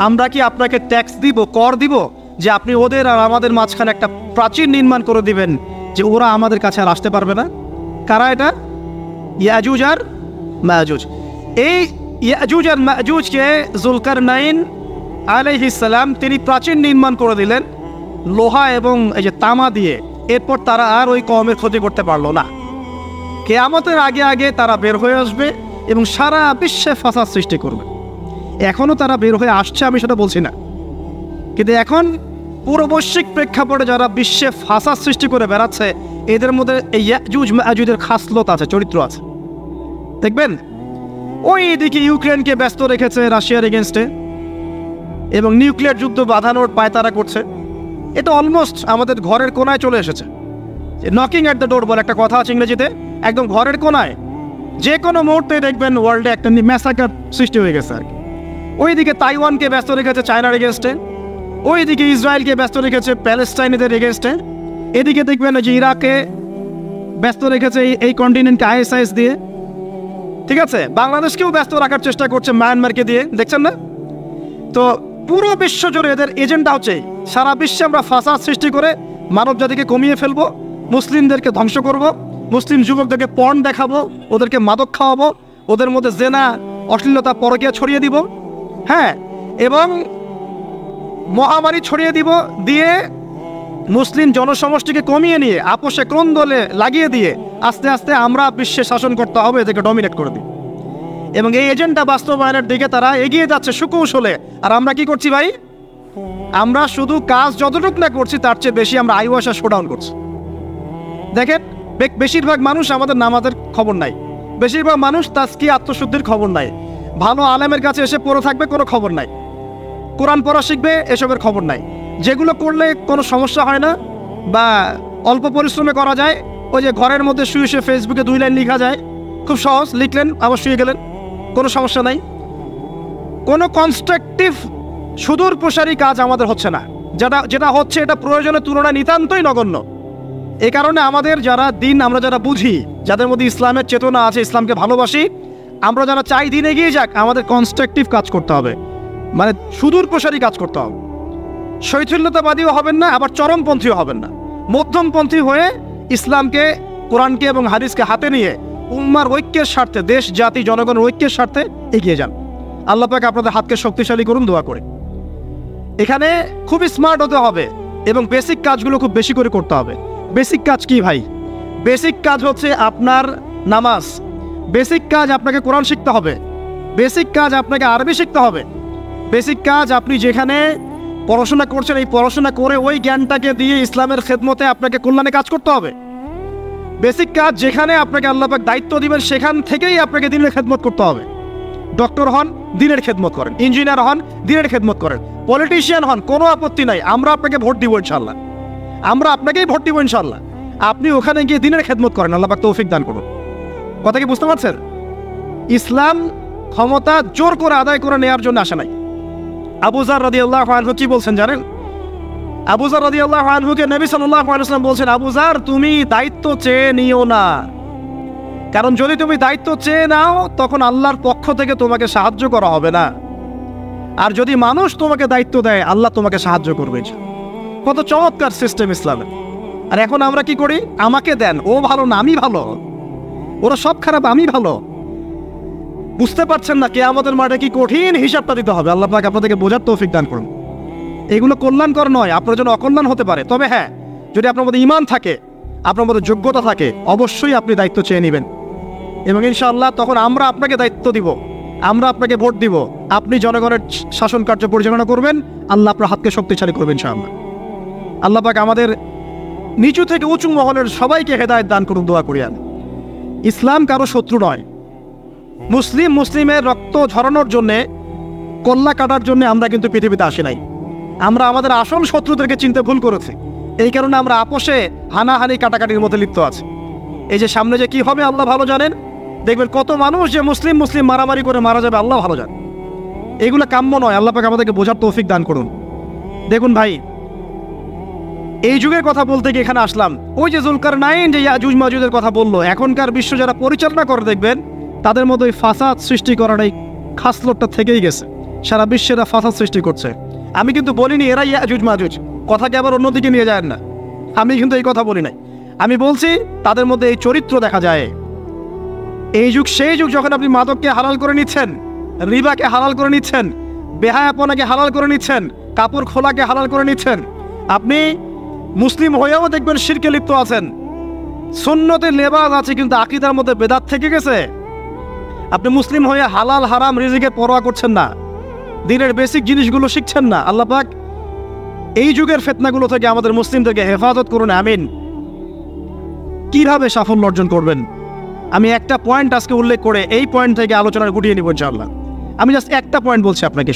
আমরা কি আপনাকে ট্যাক্স দিব, কর দিব, যে আপনি ওদের আর আমাদের মাঝখানে একটা প্রাচীর নির্মাণ করে দিবেন, যে ওরা আমাদের কাছে আর আসতে পারবে না? কারা এটা? ইয়াজুজ আর মাজুজ। এই ইয়াজুজ আর মাজুজকে যুলকারনাইন আলাইহিস সালাম তিনি প্রাচীর নির্মাণ করে দিলেন লোহা এবং এই যে তামা দিয়ে। এরপর তারা আর ওই কওমের ক্ষতি করতে পারলো না। কিয়ামতের আগে আগে তারা বের হয়ে আসবে এবং সারা বিশ্বে ফাসাদ সৃষ্টি করবে। এখনও তারা বের হয়ে আসছে, আমি সেটা বলছি না, কিন্তু এখন পুরো বৈশ্বিক প্রেক্ষাপটে যারা বিশ্বে ফাসাদ সৃষ্টি করে বেড়াচ্ছে, এদের মধ্যে এই ইয়াজুজ মাজুজের খাসলত আছে, চরিত্র আছে। দেখবেন ওই দিকে ইউক্রেনকে ব্যস্ত রেখেছে রাশিয়ার এগেনস্টে এবং নিউক্লিয়ার যুদ্ধ বাঁধানোর পায়তারা করছে। এটা অলমোস্ট আমাদের ঘরের কোনায় চলে এসেছে। নকিং অ্যাট দ্য ডোর বলে একটা কথা আছে ইংরেজিতে, একদম ঘরের কোনায়। যে কোনো মুহূর্তে দেখবেন ওয়ার্ল্ডে একটা ম্যাসাকার সৃষ্টি হয়ে গেছে আর কি। ওইদিকে তাইওয়ানকে ব্যস্ত রেখেছে চায়নার এগেনস্টে, ওইদিকে ইসরায়েলকে ব্যস্ত রেখেছে প্যালেস্টাইনিদের এগেনস্টে, এদিকে দেখবেন যে ইরাকে ব্যস্ত রেখেছে এই কন্টিনেন্টকে ISIS দিয়ে। ঠিক আছে, বাংলাদেশকেও ব্যস্ত রাখার চেষ্টা করছে মায়ানমারকে দিয়ে, দেখছেন না? তো পুরো বিশ্ব জুড়ে এদের এজেন্ডা হচ্ছে সারা বিশ্বে আমরা ফাসাদ সৃষ্টি করে মানব জাতিকে কমিয়ে ফেলবো, মুসলিমদেরকে ধ্বংস করব, মুসলিম যুবকদেরকে পর্ন দেখাবো, ওদেরকে মাদক খাওয়াবো, ওদের মধ্যে জেনা, অশ্লীলতা, পরকীয়া ছড়িয়ে দিব, হ্যাঁ, এবং মহামারী ছড়িয়ে দিব, দিয়ে মুসলিম জনসমষ্টিকে কমিয়ে নিয়ে আপোষে ক্রন্দলে লাগিয়ে দিয়ে আস্তে আস্তে আমরা বিশ্বে শাসন করতে হবে, এদেরকে ডমিনেট করে দিই। এবং এই এজেন্ডা বাস্তবায়নের দিকে তারা এগিয়ে যাচ্ছে সুকৌশলে। আর আমরা কি করছি ভাই? আমরা শুধু কাজ যতটুকু না করছি তার চেয়ে বেশি আমরা আইওয়াসা শোডাউন করছি। দেখেন, বেশিরভাগ মানুষ আমাদের নামাজের খবর নাই, বেশিরভাগ মানুষ তাজকি আত্মশুদ্ধির খবর নাই, ভালো আলেমের কাছে এসে পড়ে থাকবে কোনো খবর নাই, কোরআন পড়া শিখবে এসবের খবর নাই। যেগুলো করলে কোনো সমস্যা হয় না বা অল্প পরিশ্রমে করা যায়, ওই যে ঘরের মধ্যে শুয়ে শুয়ে ফেসবুকে 2 লাইন লেখা যায়, খুব সহজ, লিখলেন আবার শুয়ে গেলেন, কোনো সমস্যা নাই। কোনো কনস্ট্রাকটিভ সুদূর প্রসারী কাজ আমাদের হচ্ছে না, যেটা হচ্ছে এটা প্রয়োজনের তুলনায় নিতান্তই নগণ্য। এই কারণে আমাদের যারা দিন, আমরা যারা বুঝি, যাদের মধ্যে ইসলামের চেতনা আছে, ইসলামকে ভালোবাসি, আমরা যারা চাই দিন এগিয়ে যাক, আমাদের কনস্ট্রাকটিভ কাজ করতে হবে, মানে সুদূর প্রসারী কাজ করতে হবে। শৈথিল্যতাবাদীও হবেন না, আবার চরমপন্থীও হবেন না, মধ্যমপন্থী হয়ে ইসলামকে, কোরআনকে এবং হাদিসকে হাতে নিয়ে উম্মার ঐক্যের স্বার্থে, দেশ জাতি জনগণের ঐক্যের স্বার্থে এগিয়ে যান। আল্লাহ পাক আপনাদের হাতকে শক্তিশালী করুন, দোয়া করে। এখানে খুব স্মার্ট হতে হবে এবং বেসিক কাজগুলো খুব বেশি করে করতে হবে। বেসিক কাজ কি ভাই? বেসিক কাজ হচ্ছে আপনার নামাজ, বেসিক কাজ আপনাকে কোরআন শিখতে হবে, বেসিক কাজ আপনাকে আরবি শিখতে হবে, বেসিক কাজ আপনি যেখানে পড়াশোনা করছেন এই পড়াশোনা করে ওই জ্ঞানটাকে দিয়ে ইসলামের খেদমতে আপনাকে কল্যাণে কাজ করতে হবে। বেসিক কাজ যেখানে আপনাকে আল্লাহ পাক দায়িত্ব দিবেন সেখান থেকেই আপনাকে দিনের খেদমত করতে হবে। ডক্টর হন, দিনের খেদমত করেন, ইঞ্জিনিয়ার হন, দিনের খেদমত করেন, পলিটিশিয়ান হন, কোনো আপত্তি নাই, আমরা আপনাকে ভোট দিব ইনশাল্লাহ, আমরা আপনাকেই ভোট দিব ইনশাল্লাহ। আপনি ওখানে গিয়ে দিনের খেদমত করেন, আল্লাহ পাক তৌফিক দান করুন। কথা কি বুঝতে পারছেন? ইসলাম ক্ষমতা জোর করে আদায় করে নেওয়ার জন্য আসে নাই। আবু যার রাদিয়াল্লাহু আনহু কি বলছেন জানেন? আবু যার রাদিয়াল্লাহু আনহুকে নবী সাল্লাল্লাহু আলাইহি ওয়াসাল্লাম বলছেন, আবু যার তুমি দায়িত্ব চেয়ে নিও না, কারণ যদি তুমি দায়িত্ব চেয়ে নাও তখন আল্লাহর পক্ষ থেকে তোমাকে সাহায্য করা হবে না, আর যদি মানুষ তোমাকে দায়িত্ব দেয় আল্লাহ তোমাকে সাহায্য করবে। কত চমৎকার সিস্টেম ইসলামের। আর এখন আমরা কি করি? আমাকে দেন, ও ভালো না আমি ভালো, ওরা সব খারাপ আমি ভালো। বুঝতে পারছেন না কিয়ামতের মাঠে কি কঠিন হিসাবটা দিতে হবে। আল্লাহ পাক আপনাদেরকে বোঝার তৌফিক দান করুন। এগুলো কল্যাণকর নয়, আপনার জন্য অকল্যাণ হতে পারে। তবে হ্যাঁ, যদি আপনার মধ্যে ঈমান থাকে, আপনার মধ্যে যোগ্যতা থাকে, অবশ্যই আপনি দায়িত্ব চেয়ে নেবেন এবং ইনশাআল্লাহ তখন আমরা আপনাকে দায়িত্ব দিব, আমরা আপনাকে ভোট দিব, আপনি জনগণের শাসন কার্য পরিচালনা করবেন, আল্লাহ আপনার হাতকে শক্তিশালী করবেন ইনশাআল্লাহ। আল্লাহ পাক আমাদের নিচু থেকে উঁচু মহলের সবাইকে হেদায়েত দান করুন, দোয়া করি আমি। ইসলাম কারো শত্রু নয়। মুসলিমের রক্ত ঝরানোর জন্যে, কল্লা কাটার জন্য আমরা কিন্তু পৃথিবীতে আসি নাই। আমরা আমাদের আসল শত্রুদেরকে চিনতে ভুল করেছি, এই কারণে আমরা আপোষে হানাহানি কাটাকাটির মধ্যে লিপ্ত আছি। এই যে সামনে যে কি হবে আল্লাহ ভালো জানেন, দেখবেন কত মানুষ যে মুসলিম মারামারি করে মারা যাবে আল্লাহ ভালো জানেন। এগুলো কাম্য নয়, আল্লাহ পাক আমাদেরকে বোঝার তৌফিক দান করুন। দেখুন ভাই, এই যুগের কথা বলতে গিয়ে এখানে আসলাম। ওই যে যুলকারনাইন যে ইয়াজুজ মাজুজের কথা বললো, এখনকার বিশ্ব যারা পরিচালনা করে দেখবেন তাদের মধ্যে ওই ফাসাদ সৃষ্টি করার এই খাসলতটা থেকেই গেছে। সারা বিশ্বে এরা ফাসাদ সৃষ্টি করছে। আমি কিন্তু বলিনি এরা ইয়াজুজ মাজুজ, কথাকে আবার অন্যদিকে নিয়ে যায় না, আমি কিন্তু এই কথা বলি নাই। আমি বলছি তাদের মধ্যে এই চরিত্র দেখা যায়। এই যুগ সেই যুগ যখন আপনি মাদককে হালাল করে নিচ্ছেন, রিবাকে হালাল করে নিচ্ছেন, বেহায়াপনাকে হালাল করে নিচ্ছেন, কাপড় খোলাকে হালাল করে নিচ্ছেন। আপনি মুসলিম হয়েও দেখবেন শিরকে লিপ্ত আছেন, সুন্নতের লেবাস আছে কিন্তু আকীদার মধ্যে বেদাত থেকে গেছে। আপনি মুসলিম হয়ে হালাল হারাম রিজিকের পরোয়া করছেন না, দিনের বেসিক জিনিসগুলো শিখছেন না। আল্লাহ পাক এই যুগের ফিতনাগুলো থেকে আমাদের মুসলিমদেরকে হেফাজত করুন, আমিন। কিভাবে সাফল্য অর্জন করবেন আমি একটা পয়েন্ট আজকে উল্লেখ করে এই পয়েন্ট থেকে আলোচনার গুটিয়ে নিব ইনশাআল্লাহ। আমি জাস্ট একটা পয়েন্ট বলছি আপনাকে।